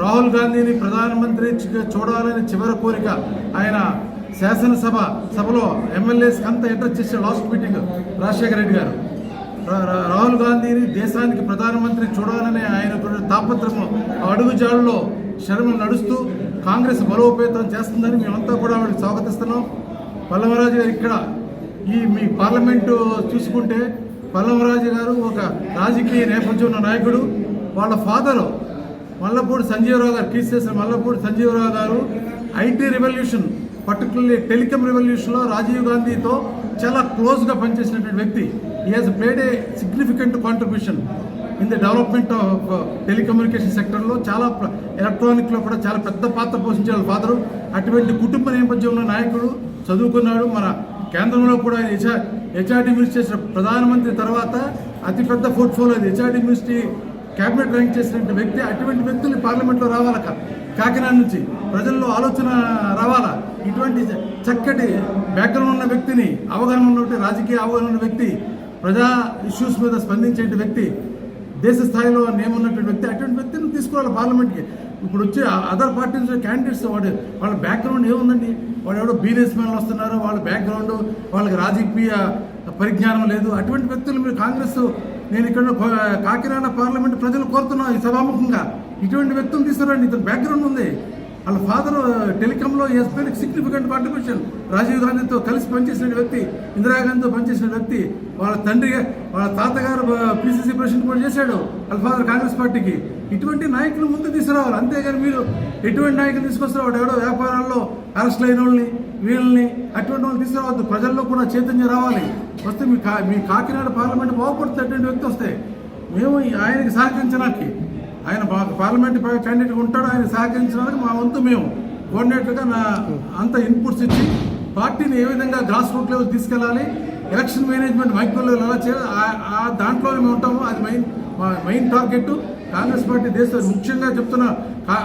[SPEAKER 18] రాహుల్ గాంధీని ప్రధానమంత్రి చూడాలని చివరి కోరిక. ఆయన శాసనసభలో ఎమ్మెల్యేస్కి అంతా అడ్రస్ చేసే లాస్ట్ మీటింగ్ రాజశేఖర రెడ్డి గారు రాహుల్ గాంధీని దేశానికి ప్రధానమంత్రి చూడాలని ఆయన తాపత్రము అడుగుజాడులో శరణం నడుస్తూ కాంగ్రెస్ బలోపేతం చేస్తుందని మేమంతా కూడా ఆవిడకి స్వాగతిస్తున్నాం. పల్లవరాజు గారు ఇక్కడ మీ పార్లమెంటు చూసుకుంటే పల్లవరాజు గారు ఒక రాజకీయ నేపథ్యం ఉన్న నాయకుడు. వాళ్ళ ఫాదరు మల్లపూడి సంజీవరావు గారు, కీసేసిన మల్లపూడి సంజీవరావు గారు ఐటీ రెవల్యూషన్, పర్టికులర్లీ టెలికాం రెవల్యూషన్లో రాజీవ్ గాంధీతో చాలా క్లోజ్గా పనిచేసినటువంటి వ్యక్తి. He has played a significant contribution in the development of telecommunication సెక్టర్లో. చాలా ఎలక్ట్రానిక్లో కూడా చాలా పెద్ద పాత్ర పోషించే వాళ్ళ ఫాదరు. అటువంటి కుటుంబ నేపథ్యంలో నాయకుడు, చదువుకున్నాడు. మన కేంద్రంలో కూడా హెచ్ఆర్డీ మినిస్ట్రీ చేసిన ప్రధానమంత్రి తర్వాత అతిపెద్ద పోర్ట్ఫోలియో అది హెచ్ఆర్డీ మినిస్ట్రీ క్యాబినెట్ ర్యాంక్ చేసినటువంటి వ్యక్తి. అటువంటి వ్యక్తులు పార్లమెంట్లో రావాల, కాకినాడ నుంచి ప్రజల్లో ఆలోచన రావాలా. ఇటువంటి చక్కటి బ్యాక్గ్రౌండ్ ఉన్న వ్యక్తిని, అవగాహన ఉన్నటువంటి రాజకీయ అవగాహన ఉన్న వ్యక్తి, ప్రజా ఇష్యూస్ మీద స్పందించే వ్యక్తి, దేశ స్థాయిలో నేమున్నటువంటి వ్యక్తి, అటువంటి వ్యక్తిని తీసుకురావాలి పార్లమెంట్కి. ఇప్పుడు వచ్చి అదర్ పార్టీస్ క్యాండిడేట్స్ వాళ్ళ బ్యాక్గ్రౌండ్ ఏముందండి? వాళ్ళు ఎవడో బిజినెస్ మ్యాన్లు వస్తున్నారు, వాళ్ళ బ్యాక్గ్రౌండ్ వాళ్ళకి రాజకీయ పరిజ్ఞానం లేదు. అటువంటి వ్యక్తులు మీరు కాంగ్రెస్, నేను ఇక్కడ కాకినాడ పార్లమెంట్ ప్రజలు కోరుతున్నాం ఈ సభాముఖంగా, ఇటువంటి వ్యక్తులు తీసుకురండి. ఇతను బ్యాక్గ్రౌండ్ ఉంది. వాళ్ళ ఫాదర్ టెలికాంలో సిగ్నిఫికెంట్ కాంట్రిబ్యూషన్, రాజీవ్ గాంధీతో కలిసి పనిచేసిన వ్యక్తి, ఇందిరాగాంధీతో పనిచేసిన వ్యక్తి. వాళ్ళ వాళ్ళ తాతగారు పిసిసి ప్రెసిడెంట్ కూడా చేశాడు వాళ్ళ ఫాదర్ కాంగ్రెస్ పార్టీకి. ఇటువంటి నాయకులు ముందు తీసుకురావాలి. అంతేగాని మీరు ఎటువంటి నాయకులు తీసుకొస్తారు, వాడు ఎవడో వ్యాపారాల్లో అరెస్ట్ అయిన వాళ్ళని, వీళ్ళని, అటువంటి వాళ్ళు తీసుకురావద్దు. ప్రజల్లో కూడా చైతన్యం రావాలి. వస్తే మీ కాకినాడ పార్లమెంట్ బాగుపడుతుంది అటువంటి వ్యక్తి వస్తే. మేము ఆయనకి సహకరించడానికి, ఆయన పార్లమెంట్ క్యాండిడేట్ ఉంటాడు, ఆయన సహకరించడానికి మా వంతు మేము కోఆర్డినేటర్గా అంత ఇన్పుట్స్ ఇచ్చి పార్టీని ఏ విధంగా గ్రాస్ రూట్ లెవెల్ తీసుకెళ్ళాలి, ఎలక్షన్ మేనేజ్మెంట్ మైక్రో లెవెల్ ఎలా చేయాలి, దాంట్లోనే మేము ఉంటాము. అది మెయిన్ టార్గెట్. కాంగ్రెస్ పార్టీ ముఖ్యంగా చెప్తున్న,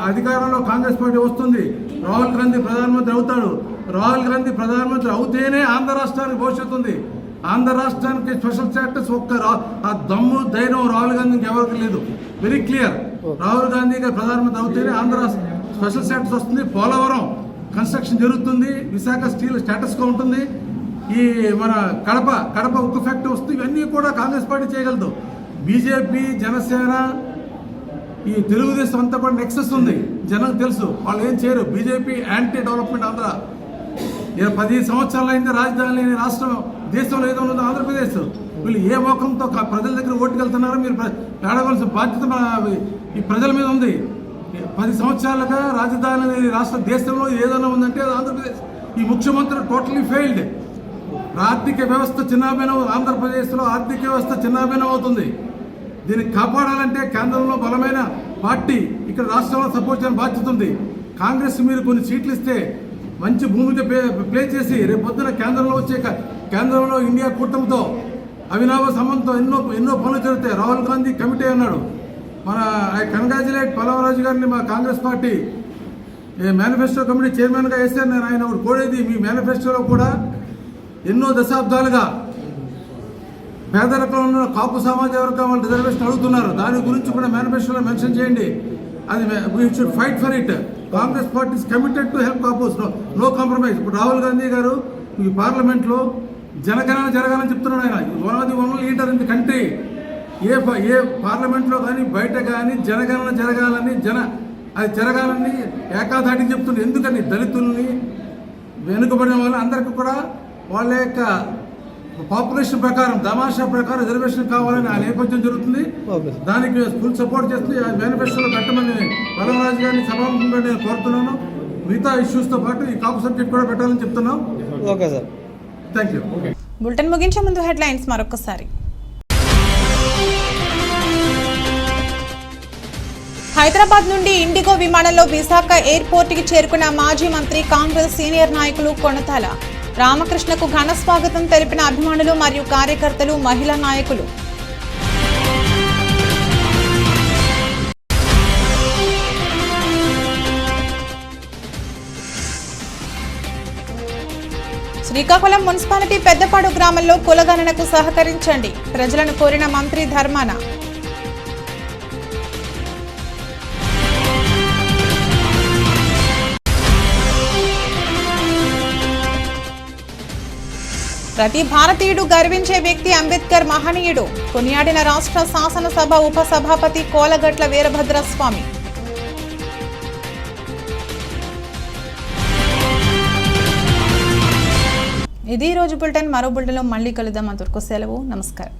[SPEAKER 18] అధికారంలో కాంగ్రెస్ పార్టీ వస్తుంది, రాహుల్ గాంధీ ప్రధానమంత్రి అవుతాడు. రాహుల్ గాంధీ ప్రధానమంత్రి అవుతేనే ఆంధ్ర రాష్ట్రానికి భవిష్యత్తు ఉంది. ఆంధ్ర రాష్ట్రానికి స్పెషల్ స్టేటస్ ఆ దమ్ము ధైర్యం రాహుల్ గాంధీకి ఎవరికి లేదు. Very clear. రాహుల్ గాంధీ గారు ప్రధానమంత్రి అవుతేనే ఆంధ్ర స్పెషల్ స్టేటస్ వస్తుంది. పోలవరం కన్స్ట్రక్షన్ జరుగుతుంది, విశాఖ స్టీల్ స్టేటస్గా ఉంటుంది. ఈ మన కడప ఉక్కు ఫ్యాక్టరీ వస్తుంది. ఇవన్నీ కూడా కాంగ్రెస్ పార్టీ చేయగలదు. బీజేపీ, జనసేన, ఈ తెలుగుదేశం అంతా కూడా నెక్సెస్ ఉంది. జనం తెలుసు వాళ్ళు ఏం చేయరు. BJP anti development. ఆంధ్ర 10 సంవత్సరాలు అయింది రాజధాని లేని రాష్ట్రం దేశంలో ఏదో ఉన్నదో ఆంధ్రప్రదేశ్. వీళ్ళు ఏ మోకంతో ప్రజల దగ్గర ఓటుకు వెళ్తున్నారో మీరు ఆడవలసిన బాధ్యత ఈ ప్రజల మీద ఉంది. 10 సంవత్సరాలుగా రాజధాని లేని రాష్ట్ర దేశంలో ఏదైనా ఉందంటే అది ఆంధ్రప్రదేశ్. ఈ ముఖ్యమంత్రి టోటలీ ఫెయిల్డ్. ఆర్థిక వ్యవస్థ చిన్నాభిన్నం, ఆంధ్రప్రదేశ్లో ఆర్థిక వ్యవస్థ చిన్నాభిన్నం అవుతుంది. దీన్ని కాపాడాలంటే కేంద్రంలో బలమైన పార్టీ, ఇక్కడ రాష్ట్రంలో సపోర్ట్ చేయడం బాధ్యత ఉంది. కాంగ్రెస్ మీరు కొన్ని సీట్లు ఇస్తే మంచి భూమిక ప్లే చేసి రేపు పొద్దున కేంద్రంలో ఇండియా కూటమితో అవినాభ సంబంధంతో ఎన్నో పనులు జరుగుతాయి. రాహుల్ గాంధీ కమిటీ అన్నాడు. ఐ కంగ్రాచులేట్ పల్లవరాజు గారిని, మా కాంగ్రెస్ పార్టీ మేనిఫెస్టో కమిటీ చైర్మన్గా వేశారు. నేను ఆయన ఒకటి కోరేది, మీ మేనిఫెస్టోలో కూడా ఎన్నో దశాబ్దాలుగా పేదరికంలో కాపు సమాజ వర్గం వాళ్ళు రిజర్వేషన్ అడుగుతున్నారు. దాని గురించి కూడా మేనిఫెస్టోలో మెన్షన్ చేయండి. అది we should fight for it. Congress party is committed to help Kapus, no compromise. ఇప్పుడు రాహుల్ గాంధీ గారు ఈ పార్లమెంట్లో జనగణన జరగాలని చెప్తున్నాడు. ఆయన one of the only leader in the country. ఏ పార్లమెంట్లో కానీ బయట కానీ జనగణన జరగాలని అది జరగాలని ఏకాధాటికి చెప్తుంది. ఎందుకని దళితుల్ని, వెనుకబడిన వాళ్ళు అందరికీ కూడా వాళ్ళ యొక్క పాపులేషన్ ప్రకారం, తమాషా ప్రకారం రిజర్వేషన్ కావాలని ఆ నేపథ్యం జరుగుతుంది. దానికి ఫుల్ సపోర్ట్ చేస్తుంది. ఆ మేనిఫెస్టోలో పెట్టమని పల్లవరాజు గారిని సభాముఖంగా నేను కోరుతున్నాను. మిగతా ఇష్యూస్తో పాటు ఈ కాపు సబ్జెక్ట్ కూడా పెట్టాలని చెప్తున్నాం. Okay sir, thank you.
[SPEAKER 1] Bulletin ముగించే ముందు హెడ్లైన్స్ మరొకసారి. హైదరాబాద్ నుండి ఇండిగో విమానంలో విశాఖ ఎయిర్పోర్టుకి చేరుకున్న మాజీ మంత్రి, కాంగ్రెస్ సీనియర్ నాయకులు కొణతాల రామకృష్ణకు ఘన స్వాగతం తెలిపిన అభిమానులు మరియు కార్యకర్తలు, మహిళా నాయకులు. శ్రీకాకుళం మున్సిపాలిటీ పెద్దపాడు గ్రామంలో కులగణనకు సహకరించండి, ప్రజలను కోరిన మంత్రి ధర్మాన. ప్రతి భారతీయుడు గర్వించే వ్యక్తి అంబేద్కర్ మహనీయుడు, కొనియాడిన రాష్ట్ర శాసనసభ ఉపసభాపతి కోలగట్ల వీరభద్రస్వామి. ఇది రోజు బులెటిన్. మరో బులెటిన్లో మళ్ళీ కలుద్దాం. అంతవరకు సెలవు, నమస్కారం.